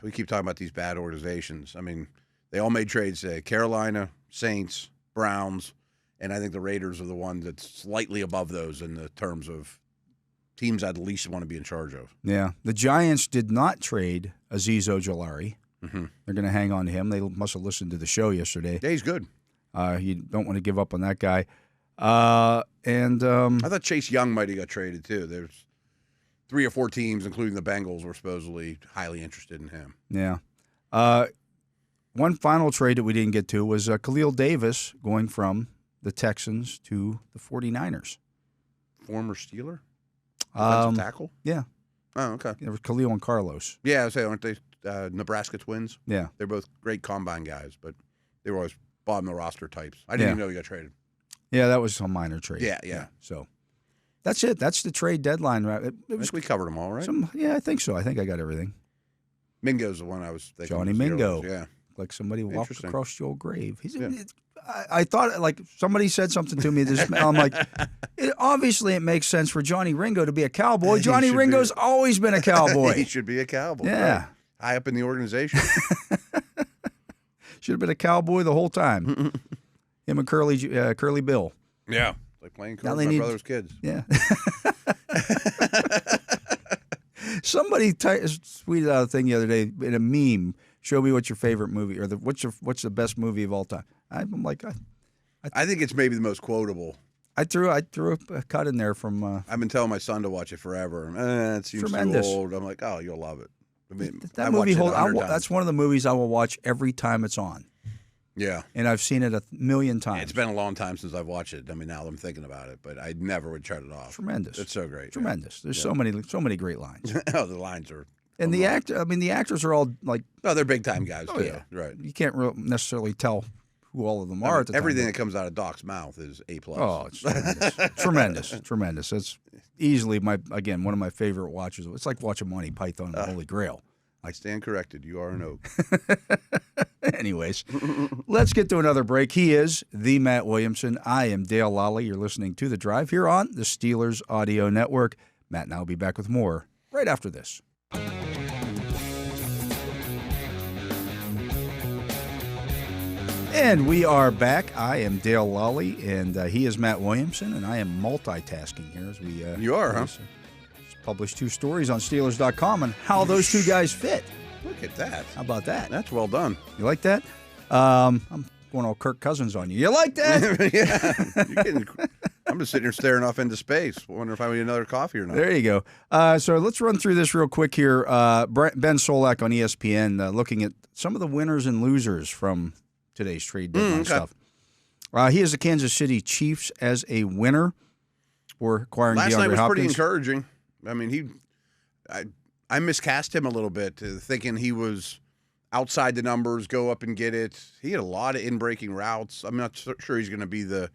We keep talking about these bad organizations. I mean, they all made trades today. Carolina, Saints, Browns, and I think the Raiders are the one that's slightly above those in the terms of teams I'd least want to be in charge of. Yeah. The Giants did not trade Azeez Ojulari. They're going to hang on to him. They must have listened to the show yesterday. Yeah, he's good. You don't want to give up on that guy. I thought Chase Young might have got traded, too. There's 3 or 4 teams, including the Bengals, were supposedly highly interested in him. Yeah. One final trade that we didn't get to was Khalil Davis going from the Texans to the 49ers. Former Steeler? Defensive tackle? Yeah. Oh, okay. There was Khalil and Carlos. Yeah, I would say, aren't they Nebraska twins? Yeah. They're both great combine guys, but they were always bottom of the roster types. I didn't even know he got traded. Yeah, that was a minor trade. Yeah. So that's it. That's the trade deadline. It was, we covered them all, right? I think so. I think I got everything. Mingo's the one I was thinking. Johnny Mingo. Yeah. Like somebody walked across your grave. I thought, like, somebody said something to me. I'm like, obviously it makes sense for Johnny Ringo to be a cowboy. Johnny Ringo's always been a cowboy. He should be a cowboy. Yeah. Right? High up in the organization. Should have been a cowboy the whole time. Him and Curly Bill. Yeah. Like playing cards with my brother's kids. Yeah. Somebody tweeted out a thing the other day in a meme. Show me what's your favorite movie, or what's the best movie of all time. I'm like, I think it's maybe the most quotable. I threw a cut in there from. I've been telling my son to watch it forever. It seems tremendous. too old. I'm like, oh, you'll love it. I mean, that movie that's one of the movies I will watch every time it's on. Yeah, and I've seen it 1,000,000 times. It's been a long time since I've watched it. I mean, now that I'm thinking about it, but I never would shut it off. Tremendous. It's so great. Tremendous. There's so many great lines. Oh, the lines are. And the actors are all like. Oh, they're big time guys too. Yeah. Right. You can't necessarily tell who all of them are. At the everything time. that comes out of Doc's mouth is A+. Oh, it's tremendous. Tremendous. It's easily one of my favorite watches. It's like watching Monty Python and the Holy Grail. I stand corrected. You are an oak. Anyways, let's get to another break. He is the Matt Williamson. I am Dale Lolley. You're listening to The Drive here on the Steelers Audio Network. Matt and I will be back with more right after this. And we are back. I am Dale Lolley, and he is Matt Williamson, and I am multitasking here as we. You are, huh? Published 2 stories on Steelers.com on how those 2 guys fit. Look at that. How about that? That's well done. You like that? I'm going all Kirk Cousins on you. You like that? Yeah. I'm just sitting here staring off into space. Wonder if I need another coffee or not. There you go. So let's run through this real quick here. Ben Solak on ESPN looking at some of the winners and losers from today's trade deadline stuff. He has the Kansas City Chiefs as a winner for acquiring DeAndre Hopkins. Last night was pretty encouraging. I mean, I miscast him a little bit, thinking he was outside the numbers, go up and get it. He had a lot of in-breaking routes. I'm not sure he's going to be the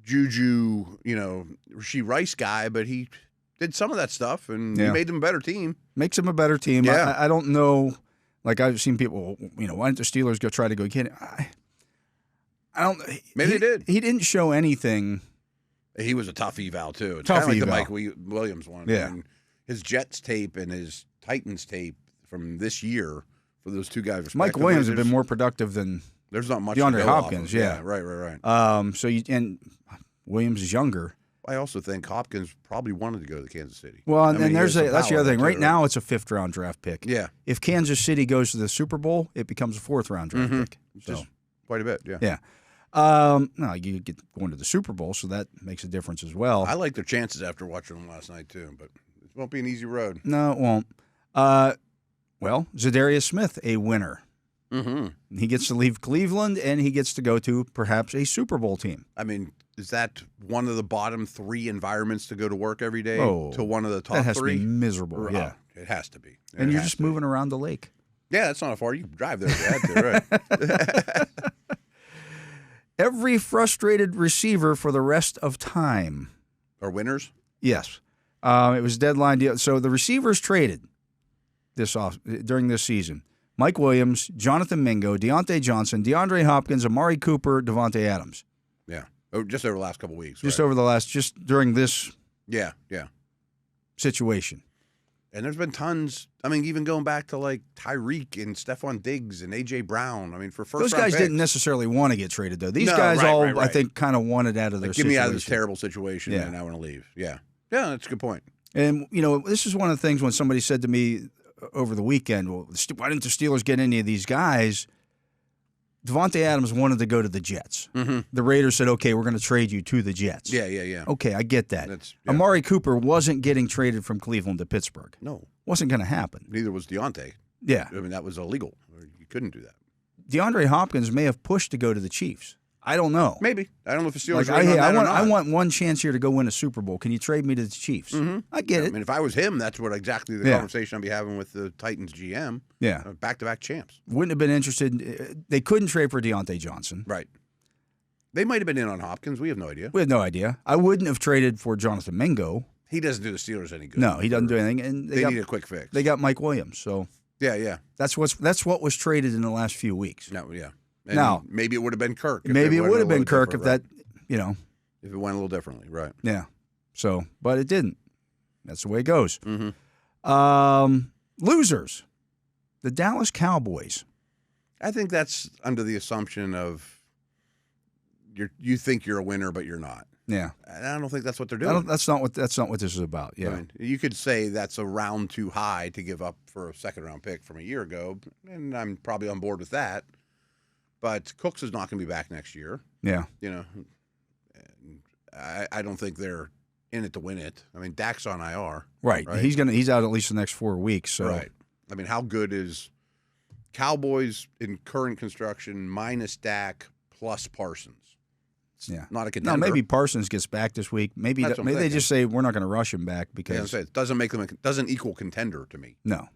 Juju, Rashee Rice guy, but he did some of that stuff, and he made them a better team. Makes them a better team. Yeah. I don't know. Like, I've seen people, why didn't the Steelers go try to go get it? I don't. Maybe they did. He didn't show anything. He was a tough eval, too. It's kind of like the Mike Williams one. Yeah. And his Jets tape and his Titans tape from this year for those 2 guys. Mike Williams has been more productive than there's not much DeAndre Hopkins. Yeah. Right. And Williams is younger. I also think Hopkins probably wanted to go to Kansas City. Well, and that's the other thing. Right now, it's a 5th-round draft pick. Yeah. If Kansas City goes to the Super Bowl, it becomes a 4th-round draft pick. Just quite a bit, yeah. Yeah. No, you get going to the Super Bowl, so that makes a difference as well. I like their chances after watching them last night, too, but it won't be an easy road. No, it won't. Well, Zadarius Smith, a winner. Mm-hmm. He gets to leave Cleveland, and he gets to go to perhaps a Super Bowl team. I mean, is that one of the bottom 3 environments to go to work every day to one of the top 3? That has to be miserable, yeah. It has to be. And you're just moving around the lake. Yeah, that's not far. You can drive there if you had to, right? Every frustrated receiver for the rest of time. Or winners? Yes. It was deadline deal. So the receivers traded during this season. Mike Williams, Jonathan Mingo, Deontay Johnson, DeAndre Hopkins, Amari Cooper, Devontae Adams. Yeah. Just over the last couple of weeks. Just right? just during this situation. And there's been tons. I mean, even going back to like Tyreek and Stephon Diggs and A.J. Brown. I mean, for first those guys didn't necessarily want to get traded, though. These guys right. I think, kind of wanted out of their situation. Get me out of this terrible situation, and I want to leave. Yeah. Yeah, that's a good point. And, this is one of the things when somebody said to me over the weekend, well, why didn't the Steelers get any of these guys? Devontae Adams wanted to go to the Jets. Mm-hmm. The Raiders said, okay, we're going to trade you to the Jets. Yeah. Okay, I get that. Amari Cooper wasn't getting traded from Cleveland to Pittsburgh. No. Wasn't going to happen. Neither was Deontay. Yeah. I mean, that was illegal. You couldn't do that. DeAndre Hopkins may have pushed to go to the Chiefs. I don't know. Maybe. I don't know if the Steelers I want one chance here to go win a Super Bowl. Can you trade me to the Chiefs? Mm-hmm. I get it. I mean, if I was him, that's what exactly the conversation I'd be having with the Titans GM. Yeah. Back-to-back champs. Wouldn't have been interested. They couldn't trade for Deontay Johnson. Right. They might have been in on Hopkins. We have no idea. We have no idea. I wouldn't have traded for Jonathan Mingo. He doesn't do the Steelers any good. No, he doesn't do anything. And they need a quick fix. They got Mike Williams. So yeah. That's what was traded in the last few weeks. No, yeah. And now maybe it would have been Kirk. Maybe it would have been Kirk if that, if it went a little differently, right? Yeah. So, but it didn't. That's the way it goes. Mm-hmm. Losers, the Dallas Cowboys. I think that's under the assumption of you think you're a winner, but you're not. Yeah. I don't think that's what they're doing. That's not what this is about. Yeah. I mean, you could say that's a round too high to give up for a second-round pick from a year ago, and I'm probably on board with that. But Cooks is not going to be back next year. Yeah. I don't think they're in it to win it. I mean, Dak's on IR. Right. He's out at least the next 4 weeks. So. Right. I mean, how good is Cowboys in current construction minus Dak plus Parsons? It's not a contender. No, maybe Parsons gets back this week. Maybe they just say we're not going to rush him back because it doesn't equal contender to me. No.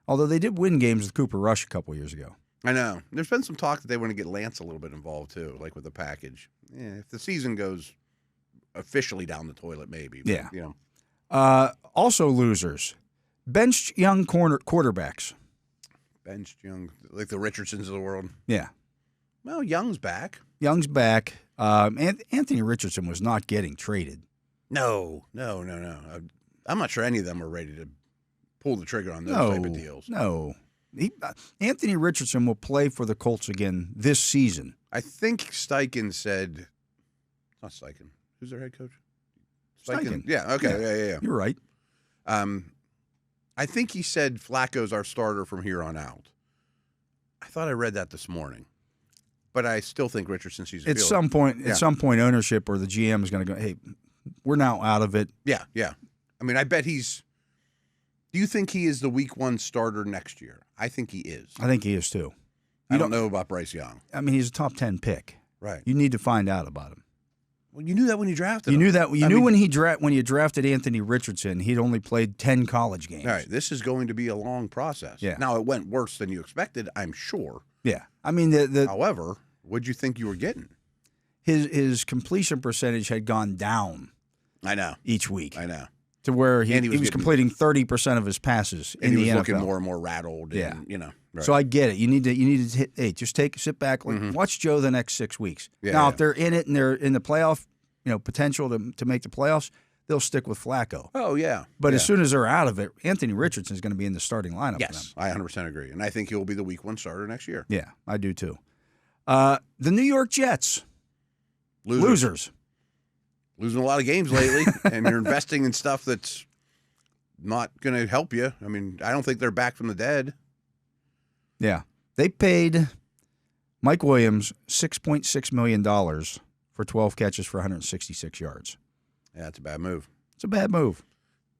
Although they did win games with Cooper Rush a couple years ago. I know. There's been some talk that they want to get Lance a little bit involved too, like with the package. Yeah, if the season goes officially down the toilet, maybe. But, yeah. Also losers, benched young quarterbacks. Benched young, like the Richardsons of the world. Yeah. Well, Young's back. Anthony Richardson was not getting traded. No. I'm not sure any of them are ready to pull the trigger on those type of deals. No. Anthony Richardson will play for the Colts again this season. I think Steichen said, not Steichen. Who's their head coach? Steichen. Yeah, okay. Yeah. You're right. I think he said Flacco's our starter from here on out. I thought I read that this morning. But I still think Richardson sees a field. At some point, ownership or the GM is going to go, hey, we're now out of it. Yeah. I mean, I bet he's – do you think he is the week 1 starter next year? I think he is. I think he is too. I don't know about Bryce Young. I mean, he's a top 10 pick. Right. You need to find out about him. Well, you knew that when you drafted him. You knew that. You knew when you drafted Anthony Richardson, he'd only played 10 college games. All right. This is going to be a long process. Yeah. Now, it went worse than you expected, I'm sure. Yeah. I mean, however, what'd you think you were getting? His completion percentage had gone down. I know. Each week. I know. To where he was completing 30% of his passes in the NFL. He was looking more and more rattled. Yeah. And, right. So I get it. You need to just sit back, watch Joe the next 6 weeks. Yeah, if they're in it and they're in the playoff, potential to make the playoffs, they'll stick with Flacco. Oh, yeah. But as soon as they're out of it, Anthony Richardson is going to be in the starting lineup. Yes, for them. I 100% agree. And I think he'll be the week 1 starter next year. Yeah, I do too. The New York Jets. Losers. Losing a lot of games lately, and you're investing in stuff that's not going to help you. I mean, I don't think they're back from the dead. Yeah. They paid Mike Williams $6.6 million for 12 catches for 166 yards. Yeah, that's a bad move. It's a bad move.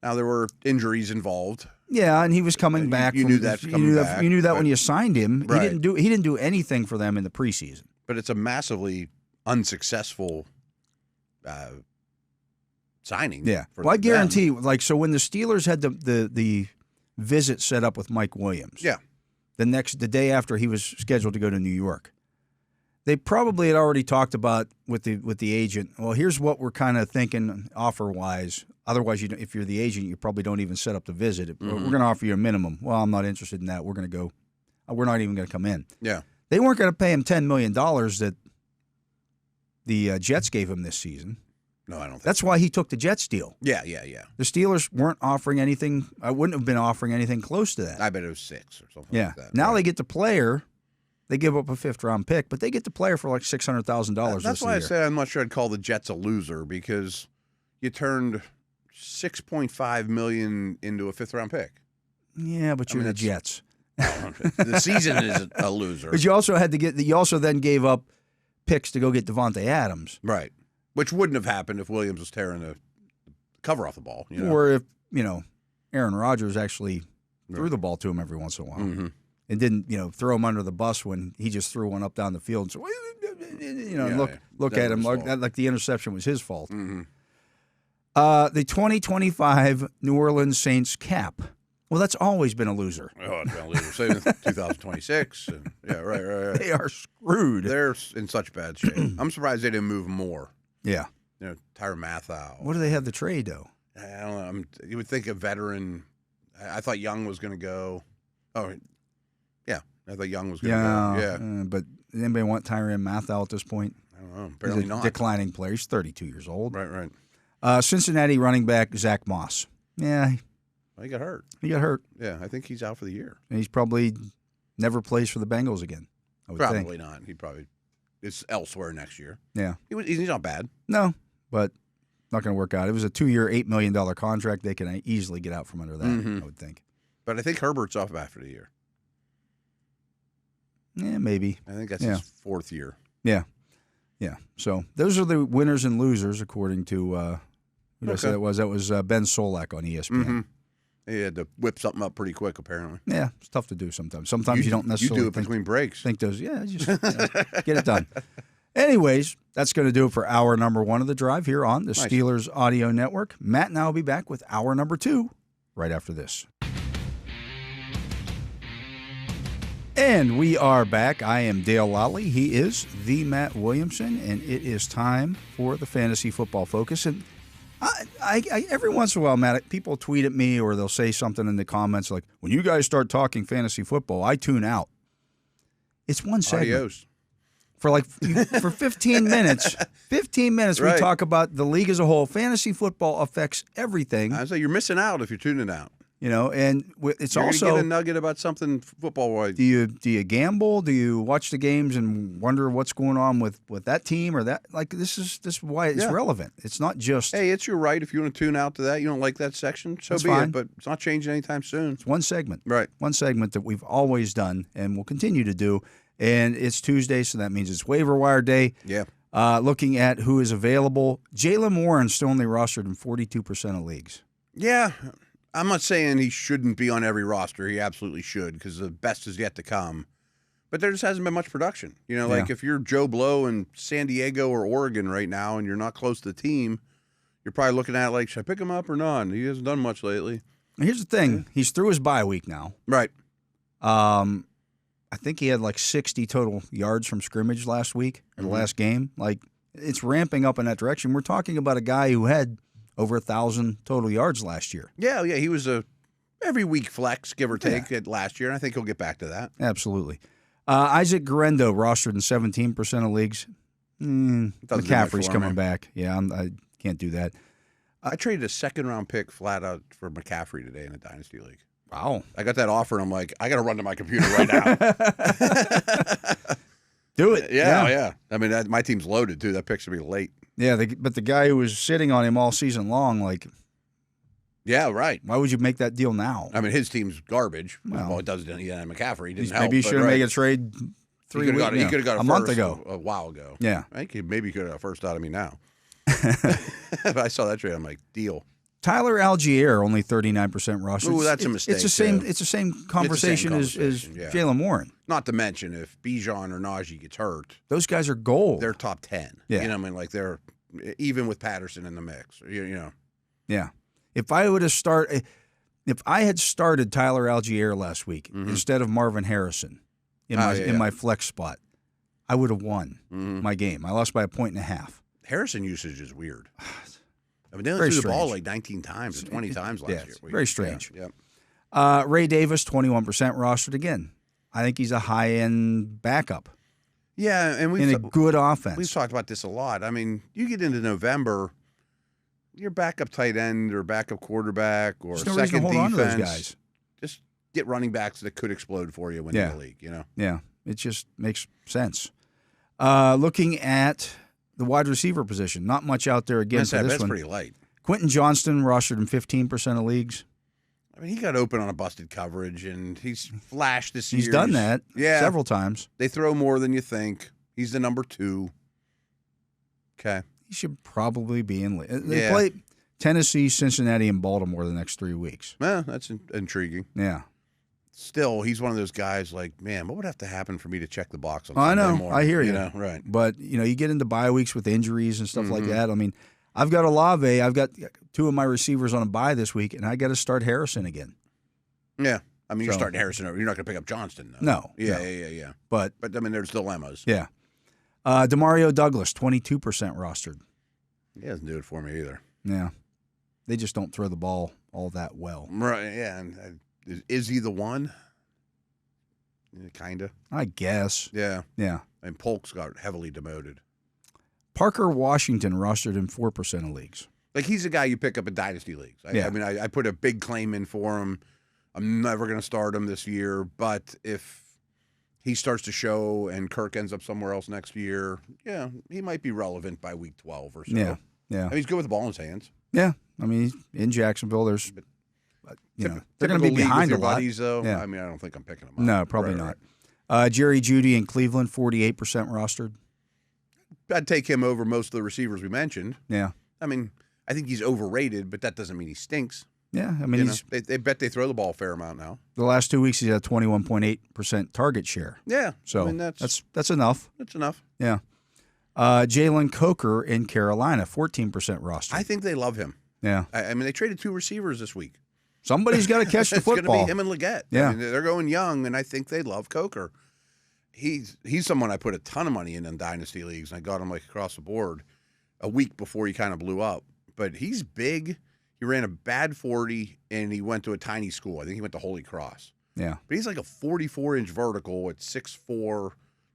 Now, there were injuries involved. Yeah, and he was coming back. You knew that coming back. You knew that when you signed him. Right. He didn't do anything for them in the preseason. But it's a massively unsuccessful signing. Yeah. Well, I guarantee, so when the Steelers had the visit set up with Mike Williams. Yeah. The day after he was scheduled to go to New York. They probably had already talked about with the agent, well, here's what we're kind of thinking offer-wise. Otherwise, if you're the agent, you probably don't even set up the visit. We're going to offer you a minimum. Well, I'm not interested in that. We're going to go. We're not even going to come in. Yeah. They weren't going to pay him $10 million that the Jets gave him this season. No, I don't think That's why he took the Jets deal. Yeah. The Steelers weren't offering anything. I wouldn't have been offering anything close to that. I bet it was 6 or something like that. Now they get the player. They give up a 5th-round pick, but they get the player for like $600,000. That's why I said I'm not sure I'd call the Jets a loser, because you turned $6.5 million into a 5th-round pick. Yeah, but you're the Jets. The season is a loser. But you also had to get. You also then gave up picks to go get Devontae Adams, right? Which wouldn't have happened if Williams was tearing the cover off the ball, or if Aaron Rodgers actually threw the ball to him every once in a while. Mm-hmm. And didn't, throw him under the bus when he just threw one up down the field. So, look at him like the interception was his fault. Mm-hmm. The 2025 New Orleans Saints cap. Well, that's always been a loser. Oh, it's been a loser. Same with 2026. Right. They are screwed. They're in such bad shape. I'm surprised they didn't move more. Yeah. Tyrann Mathieu. What do they have to trade, though? I don't know. You would think a veteran. I thought Young was going to go. Oh, yeah. I thought Young was going to go. Yeah. But does anybody want Tyrann Mathieu at this point? I don't know. Apparently He's a not. Declining player. He's 32 years old. Right. Cincinnati running back Zach Moss. Yeah. He got hurt. Yeah, I think he's out for the year. And he's probably never plays for the Bengals again. I would Probably think. not. He probably is elsewhere next year. Yeah. He's not bad. No, but not going to work out. It was a 2-year, $8 million contract. They can easily get out from under that, I would think. But I think Herbert's off after the year. Yeah, maybe. I think that's his 4th year. Yeah. So those are the winners and losers, according to who did I say that was? That was Ben Solak on ESPN. Mm-hmm. He had to whip something up pretty quick, apparently. Yeah, it's tough to do sometimes. Sometimes you don't necessarily You do it between breaks. Think those, just get it done. Anyways, that's going to do it for hour number 1 of the drive here on the Steelers Audio Network. Matt and I will be back with hour number 2 right after this. And we are back. I am Dale Lolley. He is the Matt Williamson, and it is time for the Fantasy Football Focus. And I every once in a while, Matt, people tweet at me or they'll say something in the comments like, when you guys start talking fantasy football, I tune out. It's one segment. Adios. For 15 minutes. 15 minutes we Right. talk about the league as a whole. Fantasy football affects everything. I say you're missing out if you're tuning out. And it's You're also gonna get a nugget about something football-wise. Do you gamble? Do you watch the games and wonder what's going on with that team or that? Like this is why it's relevant. It's not just Hey, it's your right if you want to tune out to that. You don't like that section, so That's be fine. it. But it's not changing anytime soon. It's one segment. Right. One segment that we've always done and will continue to do. And it's Tuesday, so that means it's waiver wire day. Yeah. Looking at who is available. Jaylen Warren still only rostered in 42% of leagues. Yeah. I'm not saying he shouldn't be on every roster. He absolutely should, because the best is yet to come. But there just hasn't been much production. Like if you're Joe Blow in San Diego or Oregon right now and you're not close to the team, you're probably looking at it like, should I pick him up or not? He hasn't done much lately. Here's the thing. He's through his bye week now. Right. I think he had like 60 total yards from scrimmage last week, or the last game. Like, it's ramping up in that direction. We're talking about a guy who had over 1,000 total yards last year. Yeah. He was a every week flex, give or take, at last year, and I think he'll get back to that. Absolutely. Isaac Guerrero rostered in 17% of leagues. McCaffrey's coming back. Yeah, I can't do that. I traded a second-round pick flat out for McCaffrey today in a Dynasty League. Wow. I got that offer, and I'm like, I got to run to my computer right now. Do it. Yeah. I mean, my team's loaded, too. That pick's going to be late. Yeah, but the guy who was sitting on him all season long, like, yeah, right. why would you make that deal now? I mean, his team's garbage. Well, it doesn't. He had McCaffrey. He didn't help. Maybe you should have made a trade he could have got a month ago. A while ago. Yeah. I think maybe he could have got a first out of me now. If I saw that trade, I'm like, deal. Tyler Algier, only 39% rostered. Ooh, that's a mistake. It's the same conversation as Jaylen Warren. Not to mention if Bijan or Najee gets hurt, those guys are gold. they're top 10. Yeah. You know what I mean? Like they're even with Patterson in the mix. You know. Yeah. If I would have started, if I had started Tyler Algier last week instead of Marvin Harrison in my flex spot, I would have won my game. I lost by 1.5. Harrison usage is weird. I mean, they only threw the ball like 19 times or 20 times last year. Very strange. Yeah. Ray Davis, 21% rostered again. I think he's a high-end backup. Yeah, and in a good offense. We've talked about this a lot. I mean, you get into November, your backup tight end or backup quarterback or There's no second reason to hold on to defense, those guys. just get running backs that could explode for you when you're in the league, you know? Yeah, it just makes sense. Looking at the wide receiver position, not much out there again for this that's one. pretty light. Quentin Johnston rostered in 15% of leagues. I mean, he got open on a busted coverage, and he's flashed this year. He's done that several times. They throw more than you think. He's the number 2. Okay. He should probably be in. They play Tennessee, Cincinnati, and Baltimore the next 3 weeks. Yeah, that's intriguing. Yeah. Still, he's one of those guys like, man, what would have to happen for me to check the box on I Sunday know. morning? I hear you. Know, right. But, you get into bye weeks with injuries and stuff like that. I mean, I've got Olave. I've got 2 of my receivers on a bye this week, and I got to start Harrison again. Yeah. I mean, you're starting Harrison over. You're not going to pick up Johnston, though. No. Yeah. But I mean, there's dilemmas. Yeah. DeMario Douglas, 22% rostered. He doesn't do it for me either. Yeah. They just don't throw the ball all that well. Right, yeah. And is he the one? Kind of. I guess. Yeah. Yeah. And Polk's got heavily demoted. Parker Washington rostered in 4% of leagues. Like, he's a guy you pick up in dynasty leagues. I mean, I put a big claim in for him. I'm never going to start him this year, but if he starts to show and Kirk ends up somewhere else next year, yeah, he might be relevant by week 12 or so. Yeah. I mean, he's good with the ball in his hands. Yeah. I mean, in Jacksonville, there's, they're going to be league behind with a your lot. buddies, though. Yeah. I mean, I don't think I'm picking him up. No, probably not. Jerry Jeudy in Cleveland, 48% rostered. I'd take him over most of the receivers we mentioned. Yeah. I mean, I think he's overrated, but that doesn't mean he stinks. Yeah, I mean, they bet they throw the ball a fair amount now. The last 2 weeks, he's had 21.8% target share. Yeah, so I mean, that's enough. That's enough. Yeah. Jalen Coker in Carolina, 14% rostered. I think they love him. Yeah. I mean, they traded 2 receivers this week. Somebody's got to catch the football. It's going to be him and Leggett. Yeah. I mean, they're going young, and I think they love Coker. He's someone I put a ton of money in dynasty leagues, and I got him like across the board a week before he kind of blew up. But he's big. He ran a bad 40, and he went to a tiny school. I think he went to Holy Cross. Yeah. But he's like a 44-inch vertical at 6'4",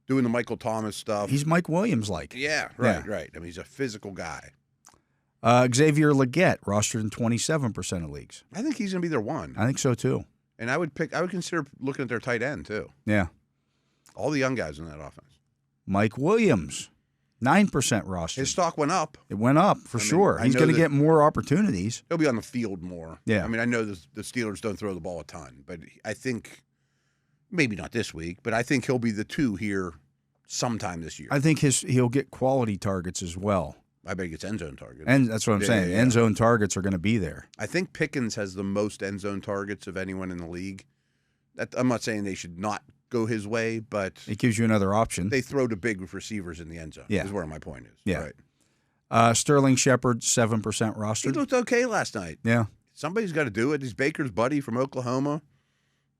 doing the Michael Thomas stuff. He's Mike Williams-like. Yeah, right. I mean, he's a physical guy. Xavier Leggett, rostered in 27% of leagues. I think he's going to be their one. I think so, too. And I would consider looking at their tight end, too. Yeah. All the young guys in that offense. Mike Williams, 9% rostered. His stock went up. It went up, for sure. He's going to get more opportunities. He'll be on the field more. Yeah. I mean, I know the Steelers don't throw the ball a ton, but I think, maybe not this week, but I think he'll be the 2 here sometime this year. I think he'll get quality targets as well. I bet he gets end zone targets. And that's what I'm saying. End zone targets are going to be there. I think Pickens has the most end zone targets of anyone in the league. I'm not saying they should not go his way, but it gives you another option. They throw to big receivers in the end zone. Yeah. Is where my point is. Yeah. Right. Sterling Shepard, 7% rostered. He looked okay last night. Yeah. Somebody's got to do it. He's Baker's buddy from Oklahoma.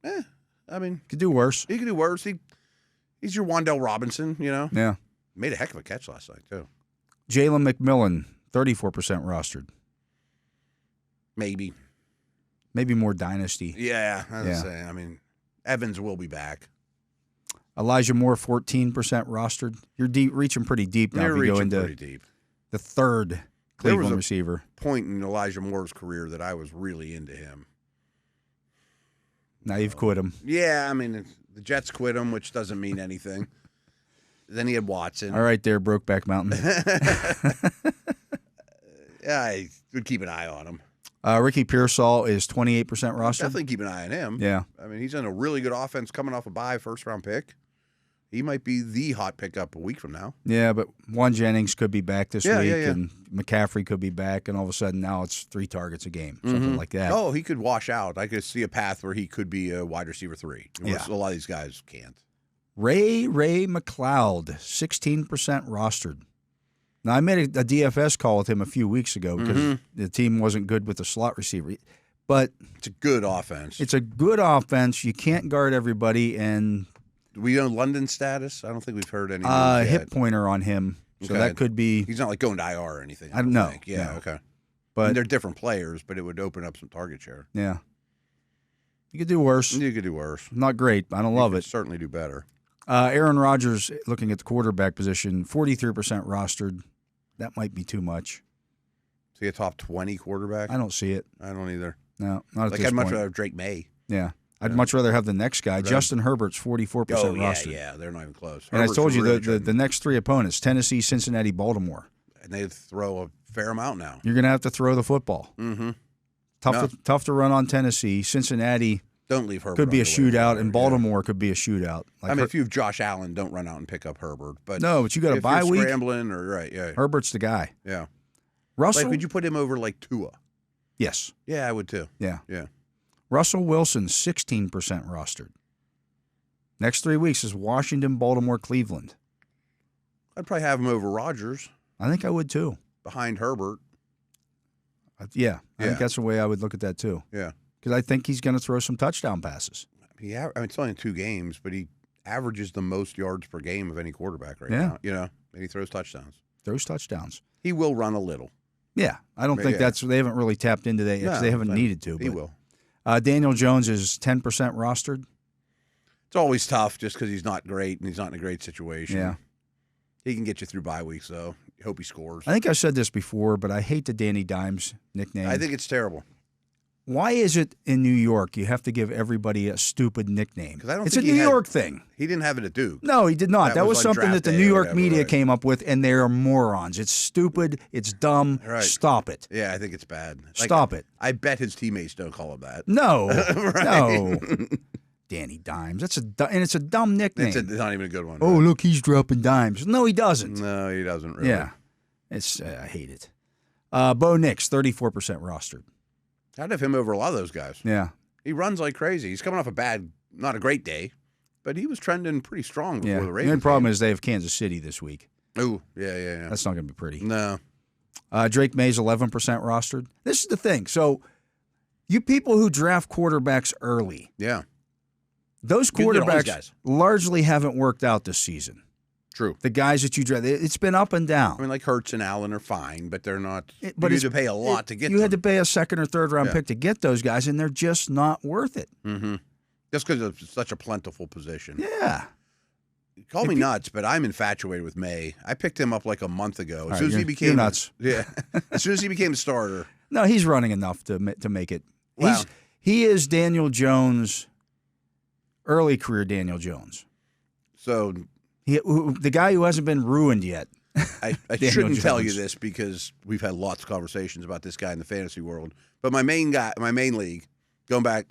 I mean, could do worse. He could do worse. He's your Wan'Dale Robinson, you know. Yeah. Made a heck of a catch last night too. Jalen McMillan, 34% rostered. Maybe more dynasty. Yeah, I was saying. I mean, Evans will be back. Elijah Moore, 14% rostered. You're reaching pretty deep now. If you go into the third Cleveland receiver. Point in Elijah Moore's career that I was really into him. Now you've quit him. Yeah, I mean, the Jets quit him, which doesn't mean anything. Then he had Watson. All right there, Brokeback Mountain. Yeah, I would keep an eye on him. Ricky Pearsall is 28% rostered. Definitely keep an eye on him. Yeah. I mean, he's in a really good offense coming off a bye, first-round pick. He might be the hot pickup a week from now. Yeah, but Juan Jennings could be back this week, yeah. and McCaffrey could be back, and all of a sudden now it's 3 targets a game, something like that. Oh, he could wash out. I could see a path where he could be a wide receiver 3. Yeah. A lot of these guys can't. Ray McLeod, 16% rostered. Now, I made a DFS call with him a few weeks ago because the team wasn't good with the slot receiver. But it's a good offense. It's a good offense. You can't guard everybody, and do we know London status? I don't think we've heard any news yet. Hip pointer on him, so that could be. He's not like going to IR or anything. I don't know. Yeah, no. okay. But and they're different players, but it would open up some target share. Yeah. You could do worse. You could do worse. Not great. I don't love it. Certainly do better. Aaron Rodgers, looking at the quarterback position, 43% rostered. That might be too much. See a top 20 quarterback? I don't see it. I don't either. No, not at this I'd point. much rather have Drake May. Yeah. I'd much rather have the next guy. Justin Herbert's 44% rostered. Yeah, they're not even close. And I told you the next three opponents, Tennessee, Cincinnati, Baltimore. And they throw a fair amount now. You're going to have to throw the football. Mm-hmm. Tough to run on Tennessee. Cincinnati don't leave Herbert. Could be a shootout, and Baltimore could be a shootout. Like if you have Josh Allen, don't run out and pick up Herbert. But but you got a bye week. Scrambling Herbert's the guy. Yeah. Russell, would you put him over like Tua? Yes. Yeah, I would too. Yeah. Yeah. Russell Wilson, 16% rostered. Next 3 weeks is Washington, Baltimore, Cleveland. I'd probably have him over Rodgers. I think I would too. Behind Herbert. I think that's the way I would look at that too. Yeah. Because I think he's going to throw some touchdown passes. It's only 2 games, but he averages the most yards per game of any quarterback right now. And he throws touchdowns. He will run a little. Yeah. I don't think they haven't really tapped into that because they haven't needed to. He will. Daniel Jones is 10% rostered. It's always tough just because he's not great and he's not in a great situation. Yeah. He can get you through bye weeks, though. I hope he scores. I think I said this before, but I hate the Danny Dimes nickname. I think it's terrible. Why is it in New York you have to give everybody a stupid nickname? Because I don't it's think a New York thing. He didn't have it at Duke. No, he did not. That was like something that the New York media came up with, and they are morons. It's stupid. It's dumb. Right. Stop it. Yeah, I think it's bad. Stop it. I bet his teammates don't call him that. No. No. Danny Dimes. And it's a dumb nickname. It's not even a good one. Oh, look, he's dropping dimes. No, he doesn't. No, he doesn't really. Yeah. I hate it. Bo Nix, 34% rostered. I'd have him over a lot of those guys. Yeah. He runs like crazy. He's coming off not a great day, but he was trending pretty strong before the Ravens. The only problem is they have Kansas City this week. Oh, yeah. That's not going to be pretty. No. Drake May's 11% rostered. This is the thing. So you people who draft quarterbacks early. Yeah. Those quarterbacks largely haven't worked out this season. True. The guys that you draft, it's been up and down. I mean, like Hurts and Allen are fine, but they're not. But you had to pay a lot to get them. You had to pay a second or third round pick to get those guys, and they're just not worth it. Mm-hmm. Just because it's such a plentiful position. Yeah. Call me nuts, but I'm infatuated with May. I picked him up like a month ago. As soon as he became nuts. Yeah. As soon as he became a starter. No, he's running enough to make it. Wow. He is Daniel Jones, early career Daniel Jones. So the guy who hasn't been ruined yet. I shouldn't tell you this because we've had lots of conversations about this guy in the fantasy world. But my main league, going back,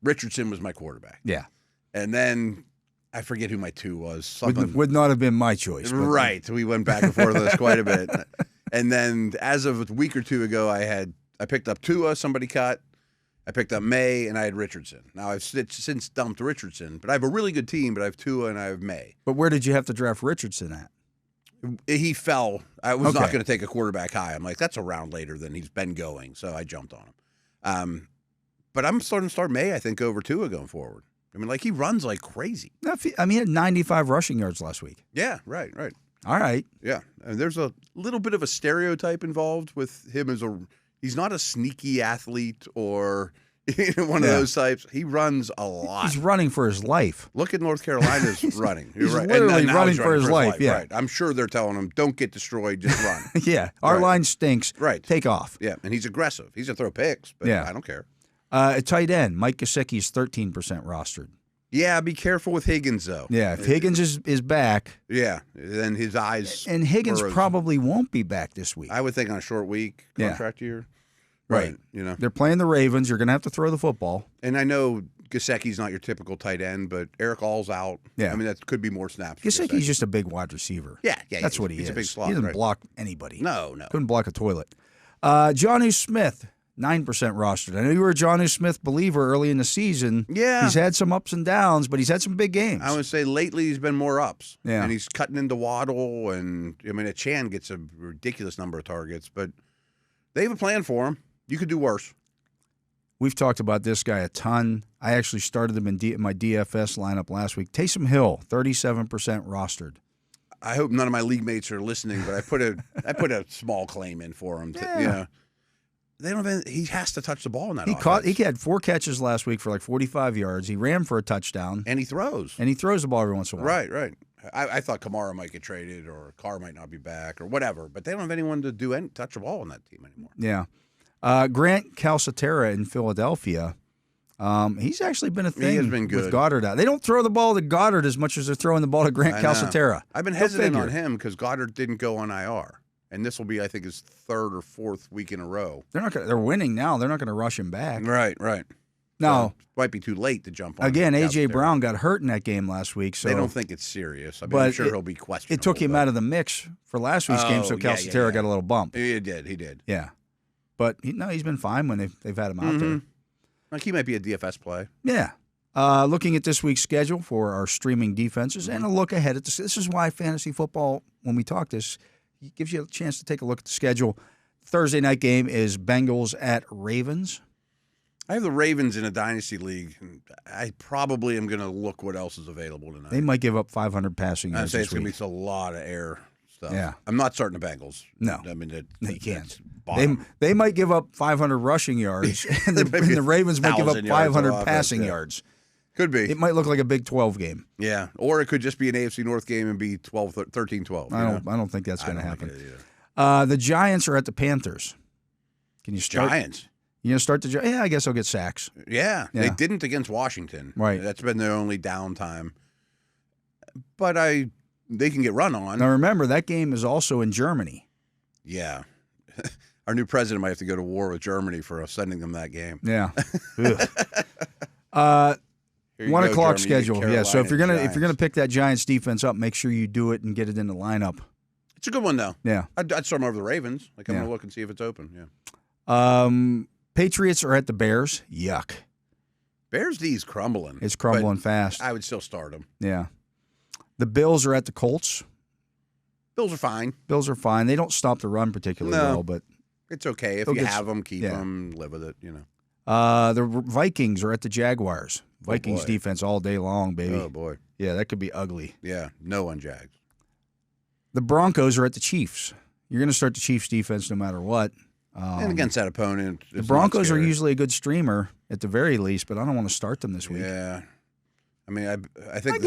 Richardson was my quarterback. Yeah. And then I forget who my 2 was. Would not have been my choice. But. Right. We went back and forth on this quite a bit. And then as of a week or 2 ago, I picked up Tua, somebody cut. I picked up May, and I had Richardson. Now, I've since dumped Richardson, but I have a really good team, but I have Tua and I have May. But where did you have to draft Richardson at? He fell. I was not going to take a quarterback high. I'm like, that's a round later than he's been going, so I jumped on him. But I'm starting to start May, I think, over Tua going forward. I mean, he runs like crazy. I mean, he had 95 rushing yards last week. Yeah, right. All right. Yeah, and there's a little bit of a stereotype involved with him he's not a sneaky athlete or one of those types. He runs a lot. He's running for his life. Look at North Carolina's running. He's right. Literally running for his life. Yeah. Right. I'm sure they're telling him, don't get destroyed, just run. Yeah. Our line stinks. Right. Take off. Yeah, and he's aggressive. He's going to throw picks, but I don't care. At tight end, Mike Gesicki's 13% rostered. Yeah, be careful with Higgins, though. Yeah, if Higgins is back. Yeah, then his eyes. And Higgins probably won't be back this week. I would think on a short week contract year. Right. They're playing the Ravens. You're going to have to throw the football. And I know Gesicki's not your typical tight end, but Eric All's out. Yeah. I mean, that could be more snaps. Gesicki's just a big wide receiver. Yeah. That's what he is. He's a big slot. He doesn't block anybody. No. Couldn't block a toilet. Jonnu Smith. 9% rostered. I know you were a Jonnu Smith believer early in the season. Yeah. He's had some ups and downs, but he's had some big games. I would say lately he's been more ups. Yeah. And he's cutting into Waddle, and, Chan gets a ridiculous number of targets, but they have a plan for him. You could do worse. We've talked about this guy a ton. I actually started him in my DFS lineup last week. Taysom Hill, 37% rostered. I hope none of my league mates are listening, but I put a small claim in for him. They don't have he has to touch the ball in that offense. He had 4 catches last week for like 45 yards. He ran for a touchdown. And he throws. And he throws the ball every once in a while. Right. I thought Kamara might get traded or Carr might not be back or whatever, but they don't have anyone to touch the ball on that team anymore. Yeah. Grant Calcaterra in Philadelphia, he's actually been a thing. He has been good. With Goddard out. They don't throw the ball to Goddard as much as they're throwing the ball to Grant Calcaterra. I've been hesitant on him because Goddard didn't go on IR. And this will be, I think, his 3rd or 4th week in a row. They're winning now. They're not going to rush him back. Right. No. Might be too late to jump on. Again, A.J. Brown got hurt in that game last week. So they don't think it's serious. I'm sure he'll be questionable. It took him out of the mix for last week's game, so Calcaterra got a little bump. He did. Yeah. But he's been fine when they've had him out there. Like he might be a DFS play. Yeah. Looking at this week's schedule for our streaming defenses and a look ahead at this. This is why fantasy football, when we talk this, it gives you a chance to take a look at the schedule. Thursday night game is Bengals at Ravens. I have the Ravens in a dynasty league. And I probably am going to look what else is available tonight. They might give up 500 passing yards. I'd say this it's going week. to be a lot of air stuff. Yeah. I'm not starting the Bengals. No. I mean, you can't. They might give up 500 rushing yards, and the Ravens might give up 500 passing yards. Could be. It might look like a Big 12 game. Yeah, or it could just be an AFC North game and be 13-12. I don't think that's going to happen. The Giants are at the Panthers. Can you start? Giants. You going to start the Giants? Yeah, I guess I'll get sacks. Yeah, they didn't against Washington. Right. That's been their only downtime. But they can get run on. Now remember, that game is also in Germany. Yeah. Our new president might have to go to war with Germany for sending them that game. Yeah. 1 o'clock schedule. Yeah. So if you're gonna pick that Giants defense up, make sure you do it and get it in the lineup. It's a good one though. Yeah. I'd start them over the Ravens. I'm gonna look and see if it's open. Yeah. Patriots are at the Bears. Yuck. Bears D's crumbling. It's crumbling fast. I would still start them. Yeah. The Bills are at the Colts. Bills are fine. They don't stop the run particularly well, but it's okay if you have them, keep them, live with it. The Vikings are at the Jaguars. Vikings defense all day long, baby. Oh boy. Yeah, that could be ugly. Yeah, no on Jags. The Broncos are at the Chiefs. You're going to start the Chiefs defense no matter what. And against that opponent, the Broncos are usually a good streamer at the very least, but I don't want to start them this week. Yeah, I mean, I think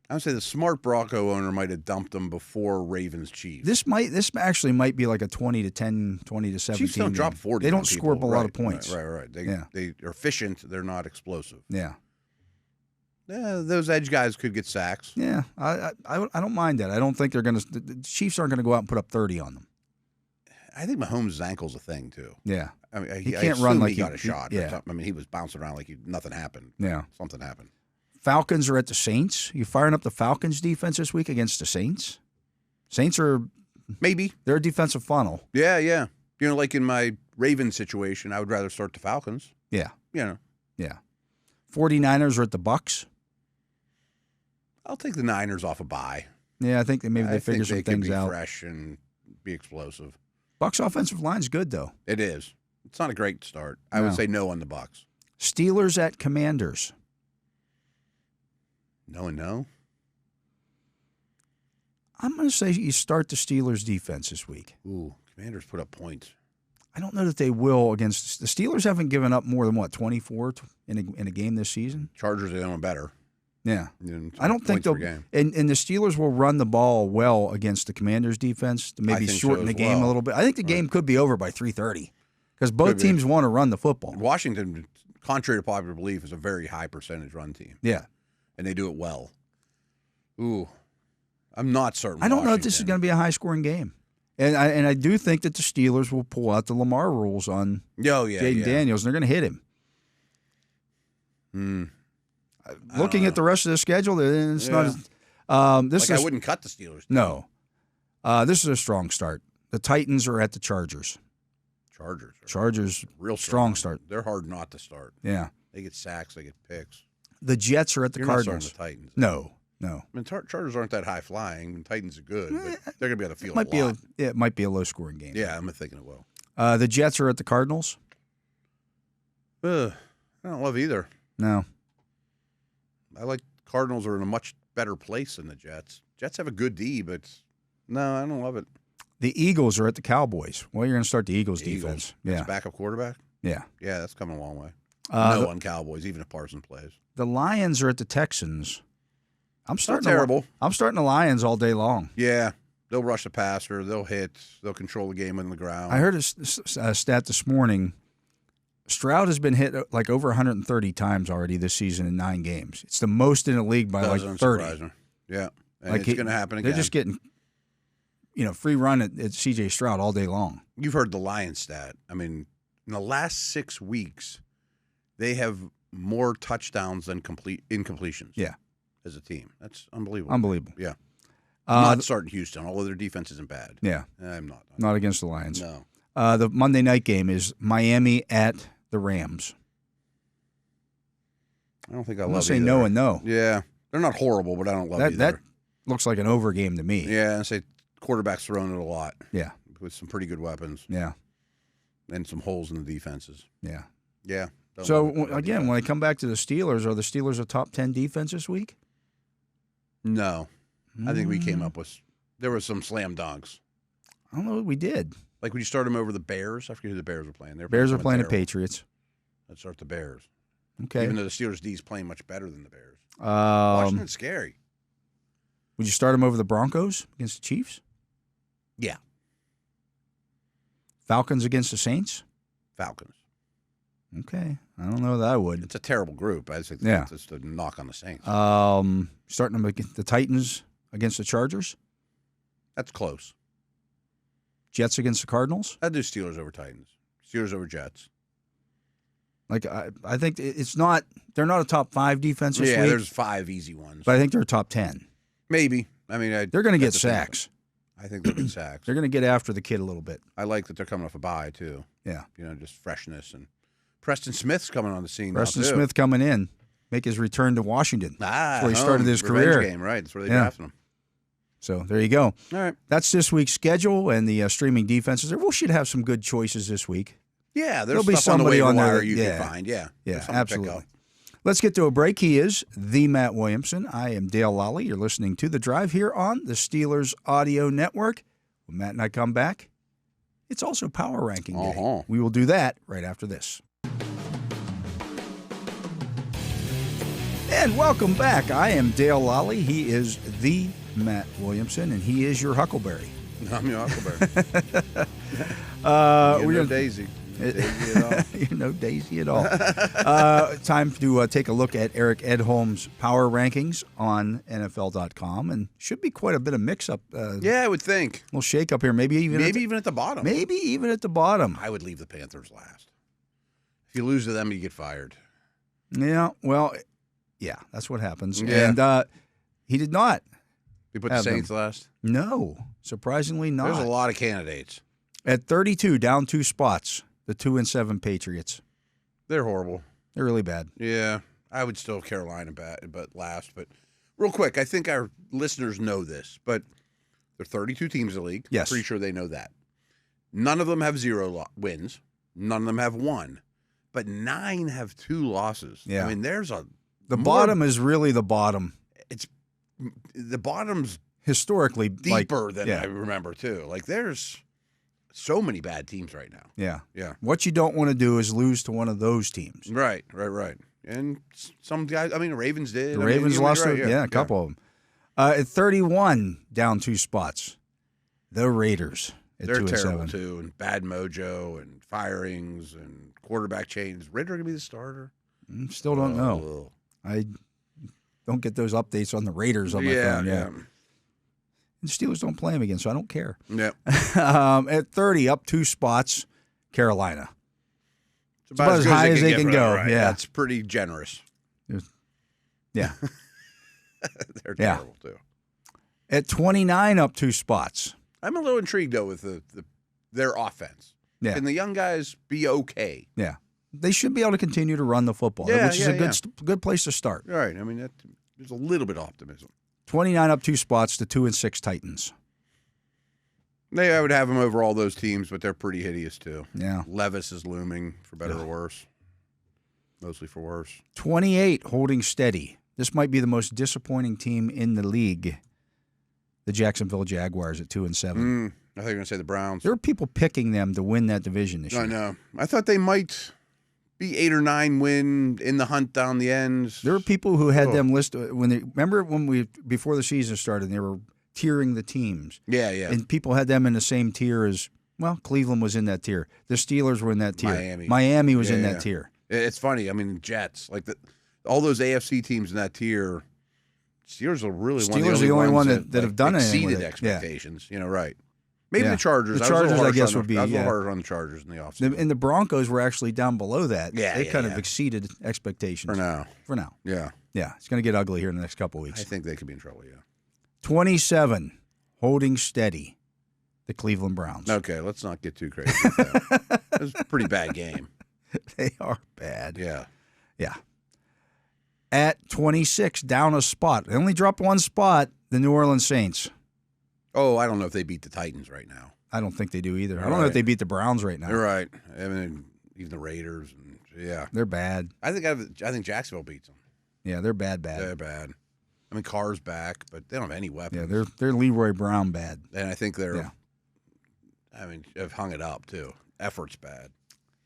I would say the smart Bronco owner might have dumped them before Ravens Chiefs. This actually might be like a 20-10, 20-17. Chiefs don't drop 40. They don't score up a lot of points. Right. They are efficient. They're not explosive. Yeah. Yeah, those edge guys could get sacks. Yeah, I don't mind that. I don't think they're going to. The Chiefs aren't going to go out and put up 30 on them. I think Mahomes' ankle's a thing too. Yeah, I mean, he can't run like he got a shot. Yeah, I mean, he was bouncing around like nothing happened. Yeah, something happened. Falcons are at the Saints. You firing up the Falcons defense this week against the Saints? Saints are they're a defensive funnel. Yeah. Like in my Ravens situation, I would rather start the Falcons. Yeah. Yeah. 49ers are at the Bucks. I'll take the Niners off a bye. Yeah, I think they figure some things out. Fresh and be explosive. Bucks offensive line's good though. It is. It's not a great start. I would say no on the Bucks. Steelers at Commanders. No and no. I'm going to say you start the Steelers defense this week. Ooh, Commanders put up points. I don't know that they will against the Steelers. Haven't given up more than 24 in a game this season. Chargers are doing better. Yeah, I don't think they'll. And the Steelers will run the ball well against the Commanders' defense to maybe shorten the game a little bit. I think the game could be over by 3:30 because both teams want to run the football. Washington, contrary to popular belief, is a very high percentage run team. Yeah, and they do it well. Ooh, I'm not certain. I don't know if this is going to be a high-scoring game, and I do think that the Steelers will pull out the Lamar rules on Jaden Daniels, and they're going to hit him. Looking at the rest of the schedule, it's not. I wouldn't cut the Steelers. No, this is a strong start. The Titans are at the Chargers. Chargers, real strong start. They're hard not to start. Yeah, they get sacks, they get picks. The Jets are at the Cardinals. Not the Titans. No. I mean, Chargers aren't that high flying. Titans are good, but they're going to be on the field a lot. It might be a low scoring game. Yeah, I'm thinking it will. The Jets are at the Cardinals. I don't love either. No. I like Cardinals are in a much better place than the Jets. Jets have a good D, but no, I don't love it. The Eagles are at the Cowboys. Well, you're going to start the Eagles defense. That's Yeah. backup quarterback? Yeah. Yeah, that's coming a long way. On Cowboys, even if Parsons plays. The Lions are at the Texans. I'm starting terrible. I'm starting the Lions all day long. Yeah. They'll rush the passer. They'll hit. They'll control the game on the ground. I heard a stat this morning. Stroud has been hit like over 130 times already this season in 9 games. It's the most in the league by like 30. Yeah. And like it's going to happen again. They're just getting, free run at C.J. Stroud all day long. You've heard the Lions stat. I mean, in the last 6 weeks, they have more touchdowns than incompletions. Yeah. As a team. That's unbelievable. Unbelievable. Yeah. I'm not starting Houston, although their defense isn't bad. Yeah. I'm not. Not against the Lions. No. The Monday night game is Miami at the Rams. I don't think I I'm love going to say either. no and no. Yeah. They're not horrible, but I don't love either. That looks like an over game to me. Yeah, I say quarterback's throwing it a lot. Yeah. With some pretty good weapons. Yeah. And some holes in the defenses. Yeah. Yeah. So, again, when I come back to the Steelers, are the Steelers a top 10 defense this week? No. I think we came up with – there were some slam dunks. I don't know what we did. Like when you start them over the Bears. I forget who the Bears were playing. Bears are playing the Patriots. Let's start the Bears. Okay. Even though the Steelers' D is playing much better than the Bears. Washington's scary. Would you start them over the Broncos against the Chiefs? Yeah. Falcons against the Saints? Falcons. Okay. I don't know that I would. It's a terrible group. I think Yeah. it's just a knock on the Saints. Starting them against the Titans against the Chargers? That's close. Jets against the Cardinals? I'd do Steelers over Titans. Steelers over Jets. Like, I think it's not – they're not a top 5 defense this week. Yeah, there's 5 easy ones. But I think they're a top 10. Maybe. I mean, they're going to get sacks. I think they'll get sacks. They're going to get after the kid a little bit. I like that they're coming off a bye, too. Yeah. Just freshness. And Preston Smith's coming on the scene Preston now, too. Smith coming in, make his return to Washington. That's where he started his career. Game, right. That's where they drafted him. So there you go. All right. That's this week's schedule and the streaming defenses. We should have some good choices this week. Yeah, there'll be somebody on there you can find. Yeah, absolutely. Let's get to a break. He is the Matt Williamson. I am Dale Lolley. You're listening to The Drive here on the Steelers Audio Network. When Matt and I come back, it's also Power Ranking Day. We will do that right after this. And welcome back. I am Dale Lolley. He is the Matt Williamson, and he is your Huckleberry. I'm your Huckleberry. We're no Daisy. Daisy at all. You're no Daisy at all. Time to take a look at Eric Edholm's power rankings on NFL.com, and should be quite a bit of mix-up. Yeah, I would think. A little shake-up here. Maybe even at the bottom. Maybe even at the bottom. I would leave the Panthers last. If you lose to them, you get fired. Yeah, well, yeah, that's what happens. Yeah. And he did not. You put the Saints last? No, surprisingly not. There's a lot of candidates. At 32, down 2 spots, the 2-7 Patriots. They're horrible. They're really bad. Yeah, I would still have Carolina but last. But real quick, I think our listeners know this, but there are 32 teams in the league. Yes. Pretty sure they know that. None of them have 0 wins. None of them have 1. But 9 have 2 losses. Yeah. I mean, the bottom is really the bottom. The bottom's historically deeper than I remember, too. Like, there's so many bad teams right now. Yeah. Yeah. What you don't want to do is lose to one of those teams. Right. And some guys, I mean, the Ravens did. The Ravens lost, a couple of them. At 31, down 2 spots, the Raiders at 2-7. They're terrible, too, and bad mojo and firings and quarterback changes. Ritter going to be the starter? Still don't know. I don't get those updates on the Raiders on my phone. Yeah. And the Steelers don't play them again, so I don't care. Yeah. At 30, up 2 spots, Carolina. It's about as high as they can go. Right. Yeah. That's pretty generous. Yeah. They're terrible, too. At 29, up 2 spots. I'm a little intrigued, though, with their offense. Yeah. Can the young guys be okay? Yeah. They should be able to continue to run the football, which is a good place to start. Right. I mean, there's a little bit of optimism. 29 up 2 spots to 2-6 Titans. I would have them over all those teams, but they're pretty hideous, too. Yeah. Levis is looming, for better or worse. Mostly for worse. 28 holding steady. This might be the most disappointing team in the league. The Jacksonville Jaguars at 2-7. I thought you were going to say the Browns. There are people picking them to win that division this year. I know. I thought they might be 8 or 9 win in the hunt down the ends. There are people who had them listed remember when before the season started, they were tiering the teams. Yeah, yeah. And people had them in the same tier as, well, Cleveland was in that tier. The Steelers were in that tier. Miami was in that tier. It's funny. I mean, Jets, like all those AFC teams in that tier. Steelers are really the only one that have done anything exceeded with it. expectations. Yeah. Right. Maybe the Chargers. The Chargers, I guess, would be. I was a little harder on the Chargers in the offseason. And the Broncos were actually down below that. Yeah, they kind of exceeded expectations. For now. Yeah. Yeah, it's going to get ugly here in the next couple of weeks. I think they could be in trouble, yeah. 27, holding steady, the Cleveland Browns. Okay, let's not get too crazy with that. It was a pretty bad game. They are bad. Yeah. Yeah. At 26, down a spot. They only dropped one spot, the New Orleans Saints. Oh, I don't know if they beat the Titans right now. I don't think they do either. I don't know if they beat the Browns right now. You're right. I mean, even the Raiders. Yeah. They're bad. I think Jacksonville beats them. Yeah, they're bad. They're bad. I mean, Carr's back, but they don't have any weapons. Yeah, they're Leroy Brown bad. And I think they're, have hung it up, too. Effort's bad.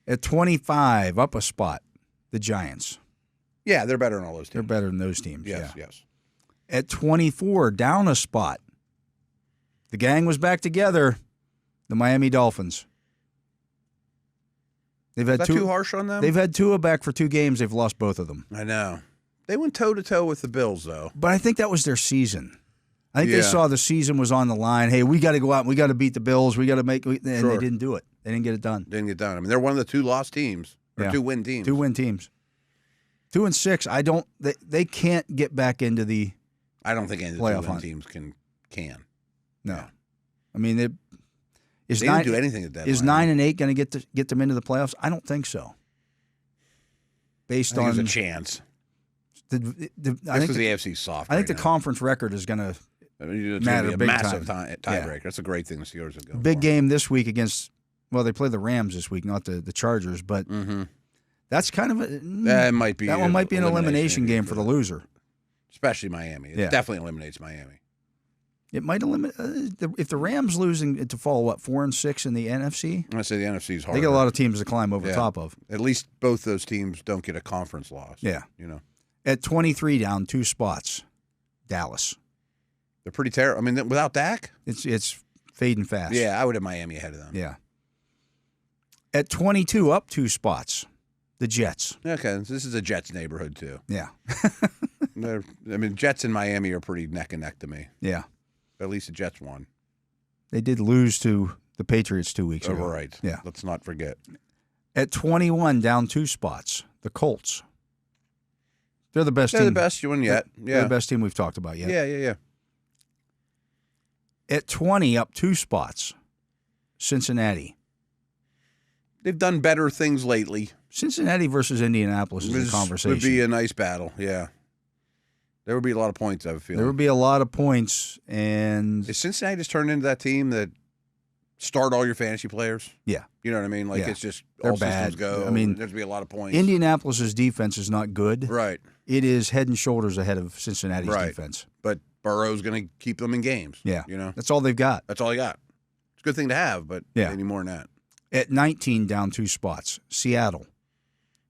At 25, up a spot, the Giants. Yeah, they're better than all those teams. They're better than those teams. Yes, yeah. yes. At 24, down a spot, the gang was back together, the Miami Dolphins. Is that too harsh on them? They've had Tua back for 2 games. They've lost both of them. I know. They went toe-to-toe with the Bills, though. But I think that was their season. I think they saw the season was on the line. Hey, we got to go out and we got to beat the Bills. We got to make – and they didn't do it. They didn't get it done. Didn't get done. I mean, they're one of the 2 lost teams, or 2-win teams. 2-win teams. 2-6. I don't – they can't get back into the I don't think any of the 2-win teams can. No. Yeah. I mean, they didn't do anything at that. Is 9-8 going to get them into the playoffs? I don't think so. Based on there's a chance. I think because the AFC's soft. I think the conference record is going to matter. A big massive time. tiebreaker. That's a great thing the Steelers have gone. Big game this week against. Well, they play the Rams this week, not the Chargers, but that's kind of that might be that one might be an elimination game for the loser. Especially Miami. It definitely eliminates Miami. It might eliminate if the Rams losing to fall 4-6 in the NFC. I say the NFC is hard. They get a lot of teams to climb over top of. At least both those teams don't get a conference loss. Yeah, At 23, down 2 spots, Dallas. They're pretty terrible. I mean, without Dak, it's fading fast. Yeah, I would have Miami ahead of them. Yeah. At 22, up 2 spots, the Jets. Okay, this is a Jets neighborhood too. Yeah. Jets and Miami are pretty neck and neck to me. Yeah. At least the Jets won. They did lose to the Patriots 2 weeks ago. Right. Yeah. Let's not forget. At 21, down 2 spots, the Colts. They're the best team. They're the best one yet. They're the best team we've talked about yet. Yeah. At 20, up 2 spots, Cincinnati. They've done better things lately. Cincinnati versus Indianapolis is a conversation. Would be a nice battle, yeah. There would be a lot of points, I have a feeling. There would be a lot of points, and... Is Cincinnati just turned into that team that start all your fantasy players? Yeah. You know what I mean? Like, it's just they're all bad. systems go. I mean, there's going to be a lot of points. Indianapolis' defense is not good. Right. It is head and shoulders ahead of Cincinnati's defense. But Burrow's going to keep them in games. Yeah. You know? That's all they've got. That's all they got. It's a good thing to have, but any more than that. At 19, down 2 spots, Seattle.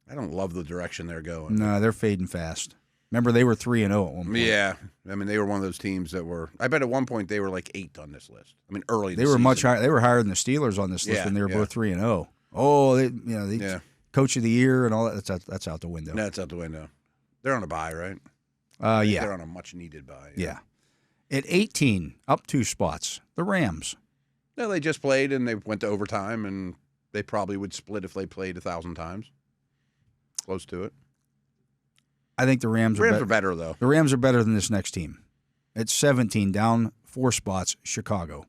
I don't love the direction they're going. No, they're fading fast. Remember, they were 3-0 at one point. Yeah. I mean, they were one of those teams that were – I bet at one point they were like 8th on this list. I mean, early They were much higher. They were higher than the Steelers on this list when they were both 3-0. Oh, Coach of the Year and all that, that's out the window. No, it's out the window. They're on a bye, right? Yeah. They're on a much-needed bye. Yeah. At 18, up 2 spots, the Rams. No, they just played and they went to overtime, and they probably would split if they played 1,000 times. Close to it. I think the Rams are better, though. The Rams are better than this next team. At 17, down 4 spots, Chicago.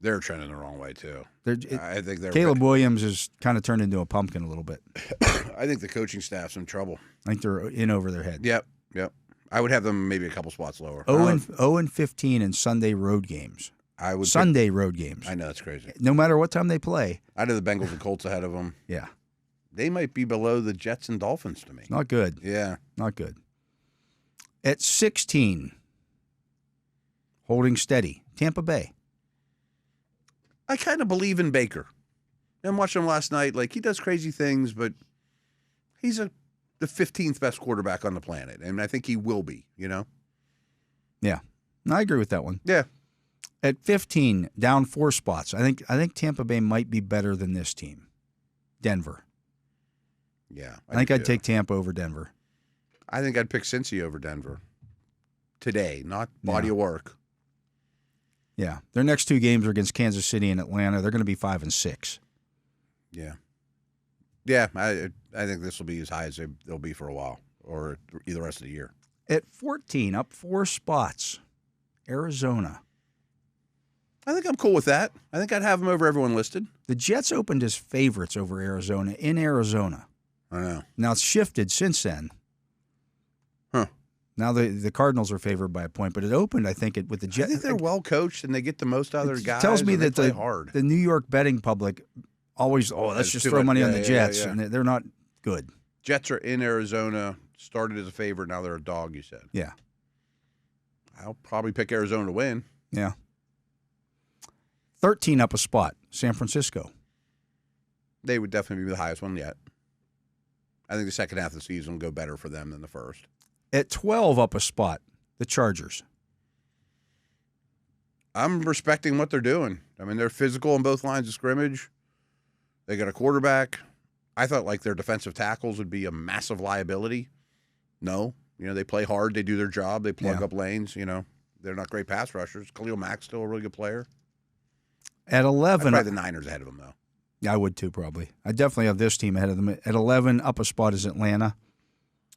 They're trending the wrong way, too. I think they're Caleb Williams has kind of turned into a pumpkin a little bit. I think the coaching staff's in trouble. I think they're in over their head. Yep. I would have them maybe a couple spots lower. 0-15 in Sunday road games. Road games. I know, that's crazy. No matter what time they play. I'd have the Bengals and Colts ahead of them. Yeah. they might be below the Jets and Dolphins to me. Not good. Yeah. Not good. At 16, holding steady, Tampa Bay. I kind of believe in Baker. I'm watching him last night. Like, he does crazy things, but he's the 15th best quarterback on the planet, and I think he will be, you know? Yeah. I agree with that one. Yeah. At 15, down 4 spots. I think Tampa Bay might be better than this team. Denver. Yeah. I think I'd take Tampa over Denver. I think I'd pick Cincy over Denver today, not body of work. Yeah. Their next 2 games are against Kansas City and Atlanta. They're going to be 5 and 6. Yeah. Yeah, I think this will be as high as they'll be for a while, or the rest of the year. At 14, up 4 spots, Arizona. I think I'm cool with that. I think I'd have them over everyone listed. The Jets opened as favorites over Arizona in Arizona. I know. Now it's shifted since then. Huh. Now the Cardinals are favored by a point, but it opened, I think, with the Jets. I think they're well coached and they get the most out of their guys. It tells me that the New York betting public always, let's just throw money on the Jets, and they're not good. Jets are in Arizona, started as a favorite, now they're a dog, you said. Yeah. I'll probably pick Arizona to win. Yeah. 13 up a spot, San Francisco. They would definitely be the highest one yet. I think the second half of the season will go better for them than the first. At 12 up a spot, the Chargers. I'm respecting what they're doing. I mean, they're physical on both lines of scrimmage. They got a quarterback. I thought like their defensive tackles would be a massive liability. No. They play hard. They do their job. They plug up lanes. They're not great pass rushers. Khalil Mack's still a really good player. At 11. I'd probably the Niners ahead of them, though. Yeah, I would too, probably. I definitely have this team ahead of them. At 11, up a spot is Atlanta.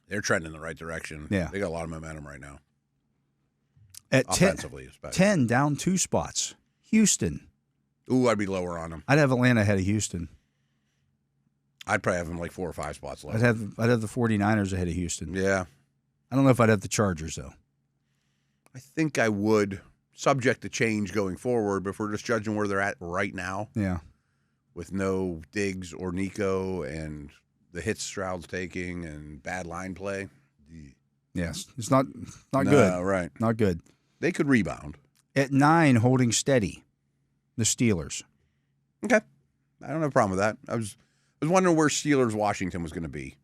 They're trending in the right direction. Yeah. They got a lot of momentum right now. At offensively, especially. 10, down 2 spots, Houston. Ooh, I'd be lower on them. I'd have Atlanta ahead of Houston. I'd probably have them like 4 or 5 spots lower. I'd have the 49ers ahead of Houston. Yeah. I don't know if I'd have the Chargers, though. I think I would, subject to change going forward, but if we're just judging where they're at right now. Yeah. With no Diggs or Nico and the hits Stroud's taking and bad line play. Yes. It's not good. Right. Not good. They could rebound. At 9, holding steady, the Steelers. Okay. I don't have a problem with that. I was wondering where Steelers-Washington was going to be.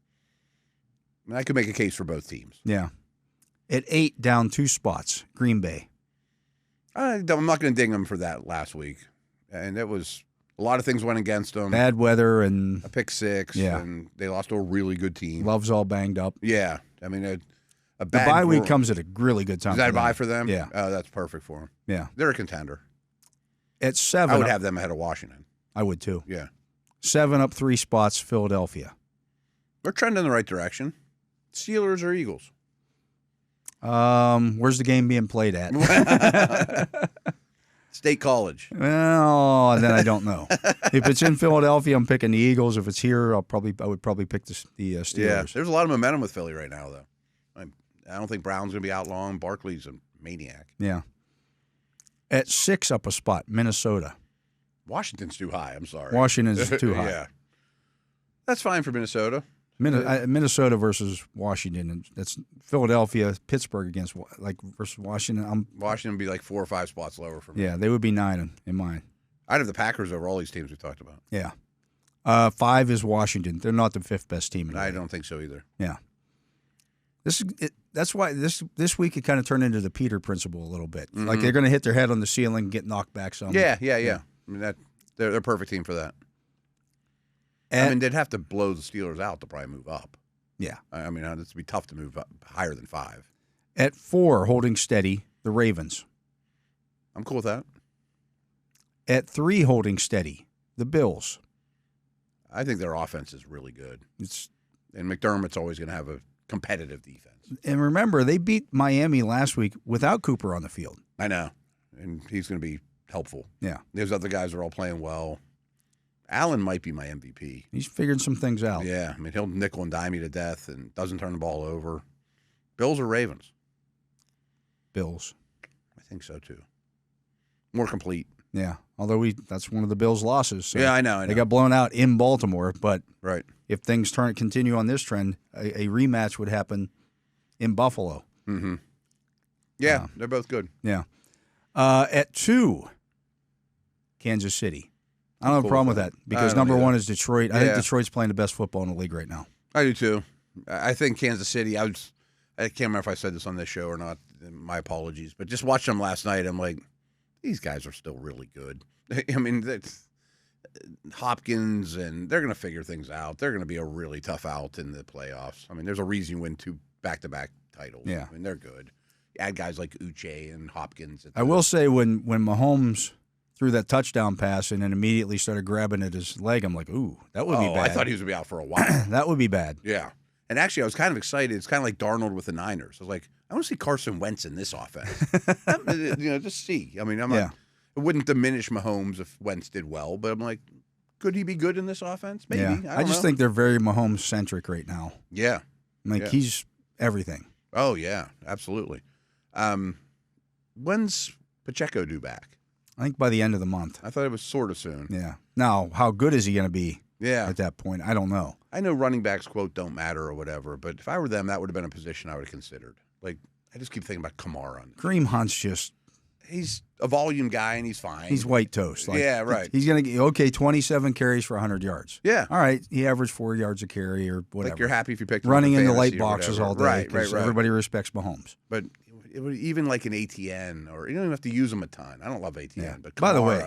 I could make a case for both teams. Yeah. At 8, down 2 spots, Green Bay. I'm not going to ding them for that last week. And it was a lot of things went against them. Bad weather and a pick 6. Yeah. And they lost to a really good team. Love's all banged up. Yeah. I mean, a bad the bye week comes at a really good time. Is that a bye for them? Yeah. Oh, that's perfect for them. Yeah. They're a contender. At 7. I would have them ahead of Washington. I would too. Yeah. 7 up 3 spots, Philadelphia. They're trending in the right direction. Steelers or Eagles? Where's the game being played at? State College. Well, then I don't know. If it's in Philadelphia, I'm picking the Eagles. If it's here, I would probably pick the Steelers. Yeah, there's a lot of momentum with Philly right now, though. I don't think Brown's going to be out long. Barkley's a maniac. Yeah. At 6 up a spot, Minnesota. Washington's too high. I'm sorry. Washington's too high. Yeah. That's fine for Minnesota. Minnesota versus Washington, and that's Philadelphia, Pittsburgh versus Washington. Washington would be like 4 or 5 spots lower for me. Yeah, they would be 9 in mine. I'd have the Packers over all these teams we talked about. Yeah. 5 is Washington. They're not the 5th best team in the league. I don't think so either. Yeah. That's why this week it kind of turned into the Peter principle a little bit. Mm-hmm. Like they're going to hit their head on the ceiling and get knocked back some. Yeah. I mean, they're a perfect team for that. I mean, they'd have to blow the Steelers out to probably move up. Yeah. I mean, it'd be tough to move up higher than 5. At 4, holding steady, the Ravens. I'm cool with that. At 3, holding steady, the Bills. I think their offense is really good. And McDermott's always going to have a competitive defense. And remember, they beat Miami last week without Cooper on the field. I know. And he's going to be helpful. Yeah. Those other guys are all playing well. Allen might be my MVP. He's figured some things out. Yeah. I mean, he'll nickel and dime you to death and doesn't turn the ball over. Bills or Ravens? Bills. I think so, too. More complete. Yeah, although that's one of the Bills' losses. So yeah, I know. They got blown out in Baltimore, but right. if things continue on this trend, a rematch would happen in Buffalo. Mm-hmm. Yeah, they're both good. Yeah. At 2, Kansas City. I don't have a problem with that because number 1 is Detroit. I think Detroit's playing the best football in the league right now. I do too. I think Kansas City, I can't remember if I said this on this show or not. My apologies. But just watching them last night, I'm like, these guys are still really good. I mean, that's Hopkins, and they're going to figure things out. They're going to be a really tough out in the playoffs. I mean, there's a reason you win 2 back-to-back titles. Yeah. I mean, they're good. You add guys like Uche and Hopkins. I will say when Mahomes threw that touchdown pass and then immediately started grabbing at his leg, I'm like, ooh, that would be bad. I thought he was going to be out for a while. That would be bad. Yeah. And actually, I was kind of excited. It's kind of like Darnold with the Niners. I was like, I want to see Carson Wentz in this offense. Just see. I mean, it wouldn't diminish Mahomes if Wentz did well, but I'm like, could he be good in this offense? Maybe. Yeah. I just think they're very Mahomes-centric right now. Yeah. He's everything. Oh, yeah, absolutely. When's Pacheco due back? I think by the end of the month. I thought it was sort of soon. Yeah. Now, how good is he going to be at that point? I don't know. I know running backs, quote, don't matter or whatever, but if I were them, that would have been a position I would have considered. Like, I just keep thinking about Kamara. Kareem Hunt's just... He's a volume guy, and he's fine. He's white toast. Yeah, right. He's going to get, 27 carries for 100 yards. Yeah. All right, he averaged 4 yards a carry or whatever. Like, you're happy if you picked him running up in into light fantasy or boxes all whatever. day. Right. Everybody respects Mahomes. But it would even like an ATN, or you don't even have to use him a ton. I don't love ATN, but Kamara, by the way,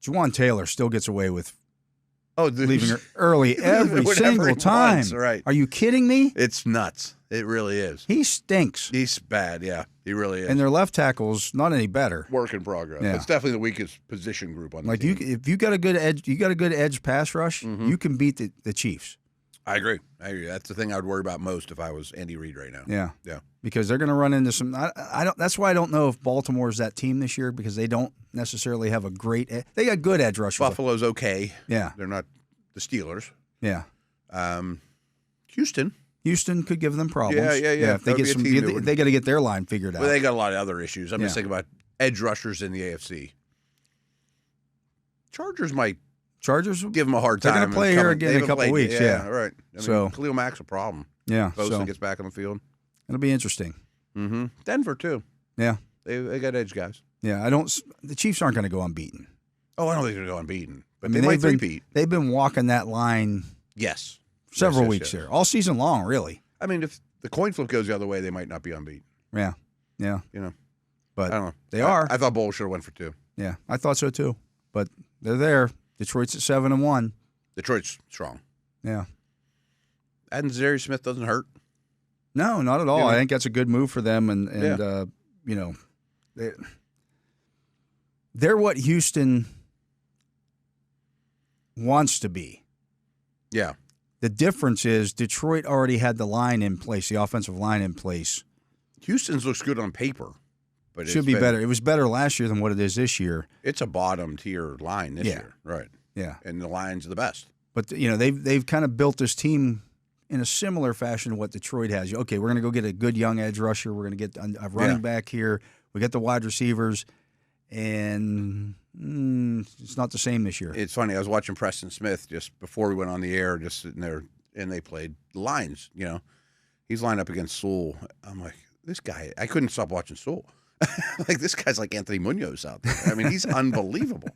Juwan Taylor still gets away with leaving her early every single time. Wants, right. Are you kidding me? It's nuts. It really is. He stinks. He's bad, yeah. He really is. And their left tackle's not any better. Work in progress. Yeah. It's definitely the weakest position group on the team. If you got a good edge pass rush, you can beat the Chiefs. I agree. That's the thing I would worry about most if I was Andy Reid right now. Yeah. Yeah. Because they're going to run into some I don't that's why I don't know if Baltimore's that team this year, because they don't necessarily have a great they got good edge rushers. Buffalo's okay. Yeah. They're not the Steelers. Yeah. Houston could give them problems. Yeah. If they get they got to get their line figured out. Well, they got a lot of other issues. I'm just thinking about edge rushers in the AFC. Chargers might give them a hard time. They're going to play here again in a couple weeks. Yeah, right. Khalil Mack's a problem. Yeah. Bosa gets back on the field. It'll be interesting. Mm-hmm. Denver too. Yeah. They got edge guys. Yeah. The Chiefs aren't going to go unbeaten. Oh, I don't think they're going to go unbeaten. But they might three-peat. They've been walking that line. Yes. Several weeks here. All season long, really. I mean, if the coin flip goes the other way, they might not be unbeaten. Yeah. But I don't know. They are. I thought Bowles should have went for 2. Yeah, I thought so too. But they're there. Detroit's at 7-1. Detroit's strong. Yeah. Adding Zary Smith doesn't hurt. No, not at all. I think that's a good move for them, and they're what Houston wants to be. Yeah. The difference is Detroit already had the line in place, the offensive line in place. Houston's looks good on paper, but should be better. It was better last year than what it is this year. It's a bottom tier line this year, right? Yeah, and the line's the best. But they've kind of built this team in a similar fashion to what Detroit has. Okay, we're going to go get a good young edge rusher. We're going to get a running back here. We got the wide receivers, and it's not the same this year. It's funny. I was watching Preston Smith just before we went on the air, just sitting there, and they played lines. He's lined up against Sewell. I'm like, this guy. I couldn't stop watching Sewell. Like, this guy's like Anthony Munoz out there. I mean, he's unbelievable.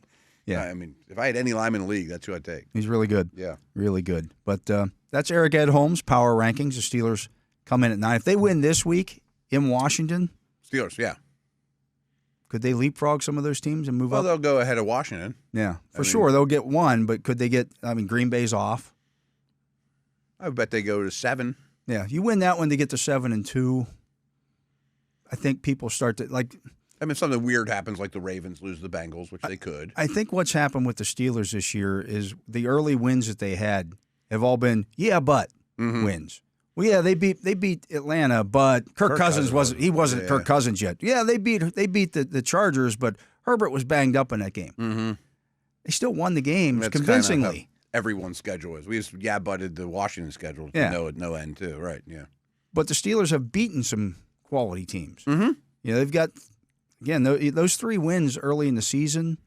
Yeah. I mean, if I had any lineman in the league, that's who I'd take. He's really good. Yeah. Really good. But that's Eric Edholm's power rankings. The Steelers come in at 9. If they win this week in Washington. Steelers, yeah. Could they leapfrog some of those teams and move up? Well, they'll go ahead of Washington. Yeah, sure. They'll get 1, but could they get, Green Bay's off. I bet they go to 7. Yeah, you win that one to get to 7-2. I think people start to, if something weird happens, like the Ravens lose the Bengals, which they could. I think what's happened with the Steelers this year is the early wins that they had have all been, wins. Well, yeah, they beat Atlanta, but Kirk Cousins wasn't Kirk Cousins yet. Yeah, they beat the Chargers, but Herbert was banged up in that game. Mm-hmm. They still won the games convincingly. Kind of everyone's schedule is. We just butted the Washington schedule to no end too, right? Yeah. But the Steelers have beaten some quality teams. Mm-hmm. They've got those 3 wins early in the season.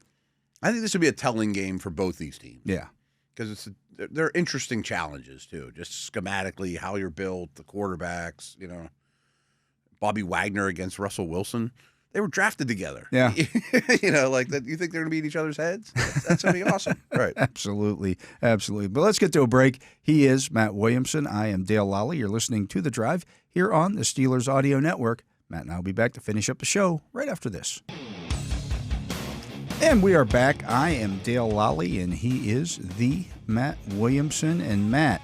I think this would be a telling game for both these teams. Yeah. Because they're interesting challenges, too. Just schematically, how you're built, the quarterbacks, Bobby Wagner against Russell Wilson. They were drafted together. Yeah. Like that. You think they're going to be in each other's heads? That's going to be awesome. Right. Absolutely. Absolutely. But let's get to a break. He is Matt Williamson. I am Dale Lolley. You're listening to The Drive here on the Steelers Audio Network. Matt and I will be back to finish up the show right after this. And we are back. I am Dale Lolley, and he is the Matt Williamson. And Matt,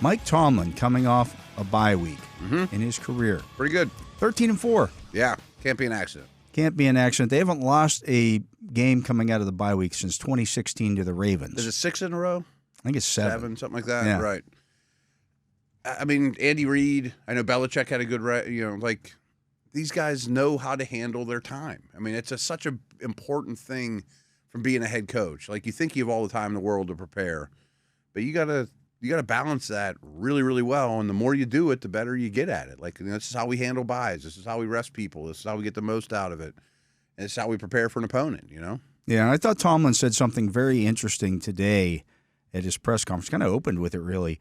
Mike Tomlin coming off a bye week in his career. Pretty good. 13-4. Yeah, can't be an accident. Can't be an accident. They haven't lost a game coming out of the bye week since 2016 to the Ravens. Is it 6 in a row? I think it's 7. Something like that. Yeah. Right. I mean, Andy Reid, I know Belichick had a good, these guys know how to handle their time. I mean, it's such an important thing from being a head coach. Like, you think you have all the time in the world to prepare, but you gotta balance that really, really well. And the more you do it, the better you get at it. Like, this is how we handle buys. This is how we rest people. This is how we get the most out of it. And it's how we prepare for an opponent, Yeah, and I thought Tomlin said something very interesting today at his press conference. Kind of opened with it, really.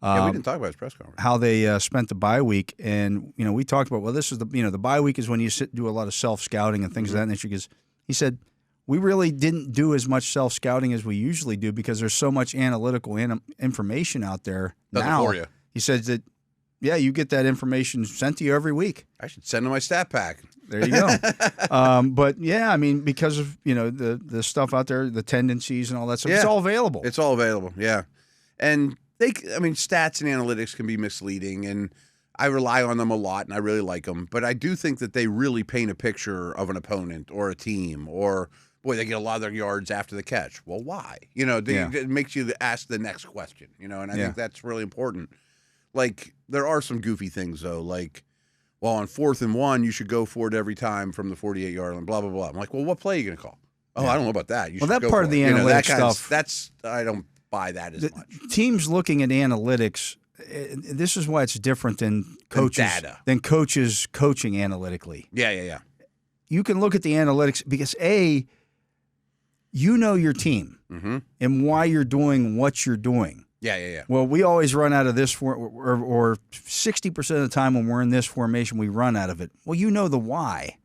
Yeah, we didn't talk about his press conference. How they spent the bye week, and we talked about, well, this is the bye week is when you do a lot of self scouting and things of that nature. Because he said we really didn't do as much self scouting as we usually do because there's so much analytical information out there now. For you. He says that you get that information sent to you every week. I should send them my stat pack. There you go. But yeah, I mean, because of the stuff out there, the tendencies and all that stuff, it's all available. It's all available. Yeah, and stats and analytics can be misleading, and I rely on them a lot, and I really like them. But I do think that they really paint a picture of an opponent or a team, or, boy, they get a lot of their yards after the catch. Well, why? It makes you ask the next question, and I think that's really important. Like, there are some goofy things, though, like, well, on 4th and 1, you should go for it every time from the 48-yard line, blah, blah, blah. I'm like, well, what play are you going to call? Oh, I don't know about that. That part of the analytics stuff, I don't buy that as much. Teams looking at analytics, this is why it's different than coaches coaching analytically. Yeah. You can look at the analytics because you know your team and why you're doing what you're doing. Yeah. Well, we always run out of this or 60% of the time when we're in this formation, we run out of it. Well, you know the why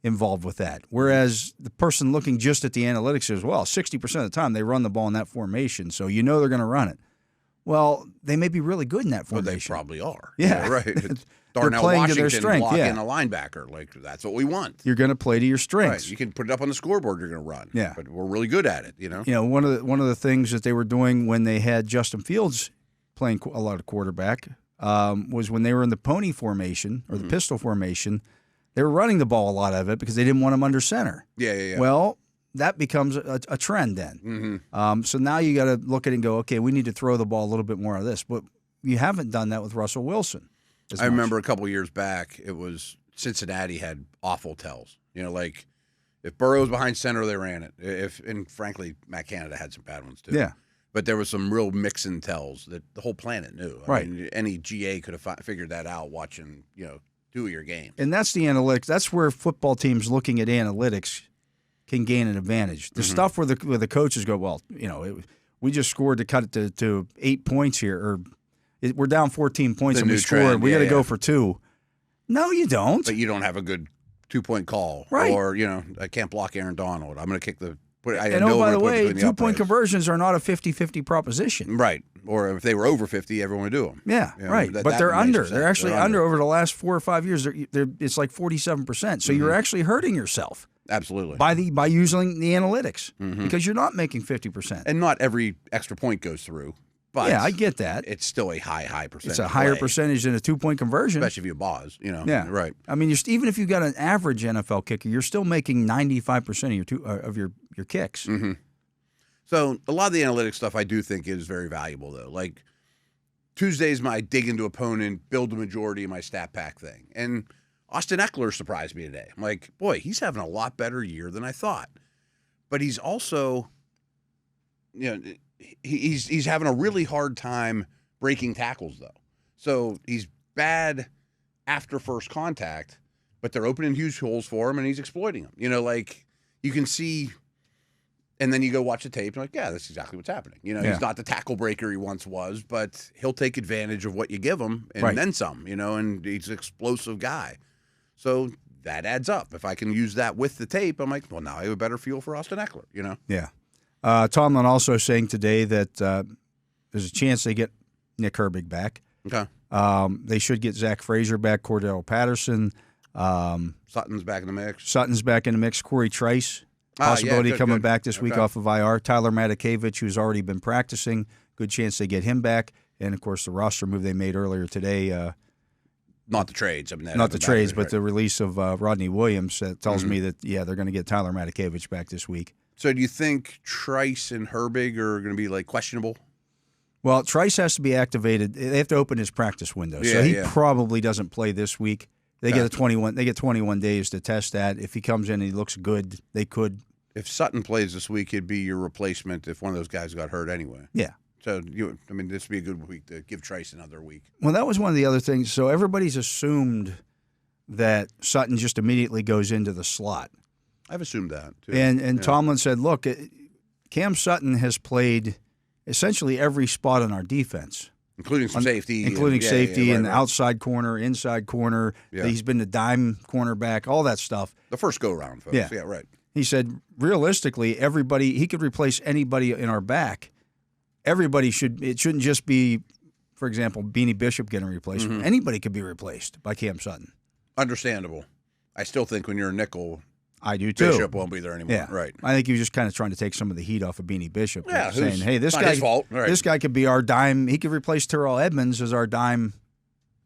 involved with that. Whereas the person looking just at the analytics says, well, 60% of the time they run the ball in that formation, so you know they're going to run it. Well, they may be really good in that formation. Well, they probably are. Yeah. Right. It's Darnell Washington blocking a linebacker. Like, that's what we want. You're going to play to your strengths. Right. You can put it up on the scoreboard, you're going to run. Yeah. But we're really good at it, one of the things that they were doing when they had Justin Fields playing a lot of quarterback was when they were in the pony formation or the pistol formation, they were running the ball a lot of it because they didn't want him under center. Yeah. Well, that becomes a trend then. So now you got to look at it and go, okay, we need to throw the ball a little bit more of this. But you haven't done that with Russell Wilson. I remember a couple years back, it was Cincinnati had awful tells. Like if Burrow was behind center, they ran it. And frankly, Matt Canada had some bad ones too. Yeah. But there was some real mix and tells that the whole planet knew. I mean, any GA could have figured that out watching, 2 of your games. And that's the analytics. That's where football teams looking at analytics can gain an advantage. The stuff where the coaches go, well, we just scored to cut it to 8 points here, or we're down 14 points and we scored. We got to go for 2. No, you don't. But you don't have a good 2-point call. Right. Or, I can't block Aaron Donald. I'm going to kick the – And by the way, 2-point conversions are not a 50-50 proposition. Right. Or if they were over 50, everyone would do them. Yeah, right. But they're under. They're actually under over the last 4 or 5 years. It's like 47%. So you're actually hurting yourself. Absolutely. By using the analytics because you're not making 50%. And not every extra point goes through. But yeah, I get that. It's still a high percentage. It's a higher percentage than a 2-point conversion. Especially if you Boz, Yeah. Right. I mean, even if you've got an average NFL kicker, you're still making 95% of your kicks. So a lot of the analytics stuff I do think is very valuable, though. Like Tuesday's my dig into opponent, build the majority of my stat pack thing. And Austin Eckler surprised me today. I'm like, boy, he's having a lot better year than I thought. But he's also, he's having a really hard time breaking tackles, though. So he's bad after first contact, but they're opening huge holes for him, and he's exploiting them. Like you can see And then you go watch the tape, and you're like, yeah, that's exactly what's happening. He's not the tackle breaker he once was, but he'll take advantage of what you give him and then some, and he's an explosive guy. So that adds up. If I can use that with the tape, I'm like, well, now I have a better feel for Austin Eckler, Yeah. Tomlin also saying today that there's a chance they get Nick Herbig back. Okay. They should get Zach Frazier back, Cordell Patterson. Sutton's back in the mix. Corey Trice, possibility coming back this week off of IR. Tyler Matakevich, who's already been practicing, good chance they get him back. And, of course, the roster move they made earlier today. Not the trades. Not the trades, but the release of Rodney Williams tells me that, they're going to get Tyler Matakevich back this week. So do you think Trice and Herbig are going to be, questionable? Well, Trice has to be activated. They have to open his practice window. So he probably doesn't play this week. They get 21 days to test that. If he comes in and he looks good, they could. If Sutton plays this week, he'd be your replacement if one of those guys got hurt anyway. Yeah. So, this would be a good week to give Trice another week. Well, that was one of the other things. So everybody's assumed that Sutton just immediately goes into the slot. I've assumed that, too. And Tomlin said, look, Cam Sutton has played essentially every spot on our defense. Including some safety. And outside corner, inside corner. Yeah. He's been the dime cornerback, all that stuff. The first go-around, folks. Yeah, right. He said, realistically, he could replace anybody in our back. It shouldn't just be, for example, Beanie Bishop getting replaced. Mm-hmm. Anybody could be replaced by Cam Sutton. Understandable. I still think when you're a nickel, I do too. Bishop won't be there anymore. Yeah. Right. I think he was just kind of trying to take some of the heat off of Beanie Bishop. Yeah, saying, hey, this not guy, his fault. Right. This guy could be our dime. He could replace Terrell Edmonds as our dime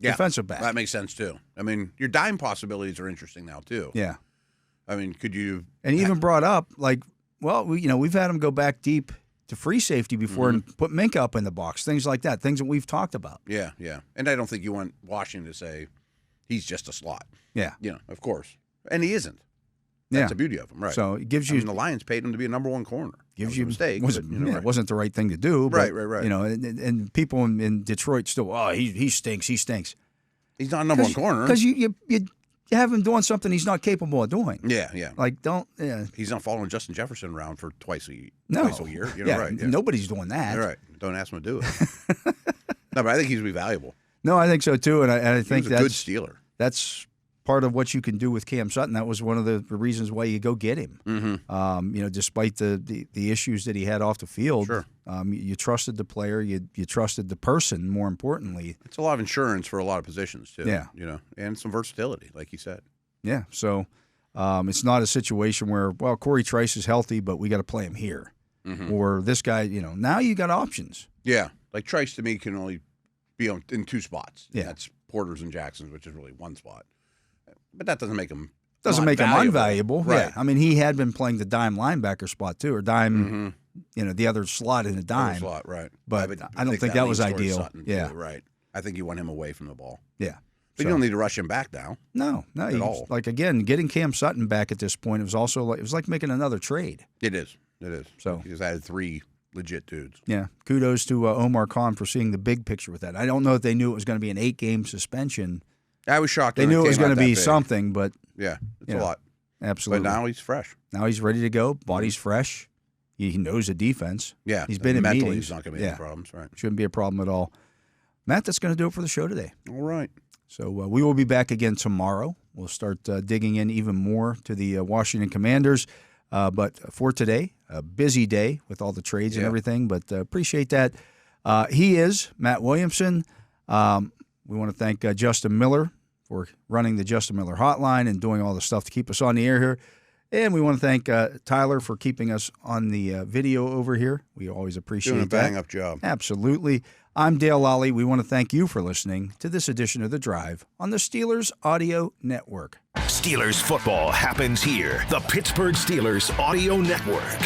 defensive back. That makes sense too. Your dime possibilities are interesting now too. Yeah. Could you? And he even brought up we've had him go back deep to free safety before and put Minka up in the box, things like that, things that we've talked about. Yeah, yeah. And I don't think you want Washington to say he's just a slot. Yeah. Of course. And he isn't. That's the beauty of him, right? So it gives you the Lions paid him to be a number one corner. Gives you a mistake. It wasn't the right thing to do. But, right. And people in Detroit still, he stinks. He stinks. He's not a number one corner because you have him doing something he's not capable of doing. Yeah. He's not following Justin Jefferson around for twice a year. Right? Yeah. Nobody's doing that. Right. Don't ask him to do it. No, but I think he's going to be valuable. No, I think so too, and I think that's a good stealer. That's part of what you can do with Cam Sutton. That was one of the reasons why you go get him. Mm-hmm. Despite the issues that he had off the field, sure. You trusted the player, you trusted the person. More importantly, it's a lot of insurance for a lot of positions too. Yeah, and some versatility, like you said. Yeah, so it's not a situation where Corey Trice is healthy, but we got to play him here, or this guy. Now you got options. Yeah, like Trice to me can only be in two spots. Yeah, that's Porter's and Jackson's, which is really one spot. But that doesn't make him him unvaluable. Right. Yeah. He had been playing the dime linebacker spot too, or dime, the other slot in the dime. Slot, right. But I don't think that was ideal. Sutton, yeah. Too, right. I think you want him away from the ball. Yeah. But you don't need to rush him back now. No. At all. Again, getting Cam Sutton back at this point, it was like making another trade. It is. So he just added 3 legit dudes. Yeah. Kudos to Omar Khan for seeing the big picture with that. I don't know if they knew it was going to be an 8-game suspension. I was shocked. They knew it was going to be something, but yeah, it's a lot. Absolutely. But now he's fresh. Now he's ready to go. Body's fresh. He knows the defense. Yeah, he's been in mentally meetings. He's not going to be any problems. Right. Shouldn't be a problem at all. Matt, that's going to do it for the show today. All right. So we will be back again tomorrow. We'll start digging in even more to the Washington Commanders. But for today, a busy day with all the trades and everything. But appreciate that. He is Matt Williamson. We want to thank Justin Miller for running the Justin Miller hotline and doing all the stuff to keep us on the air here. And we want to thank Tyler for keeping us on the video over here. We always appreciate that. Doing a bang-up job. Absolutely. I'm Dale Lolley. We want to thank you for listening to this edition of The Drive on the Steelers Audio Network. Steelers football happens here. The Pittsburgh Steelers Audio Network.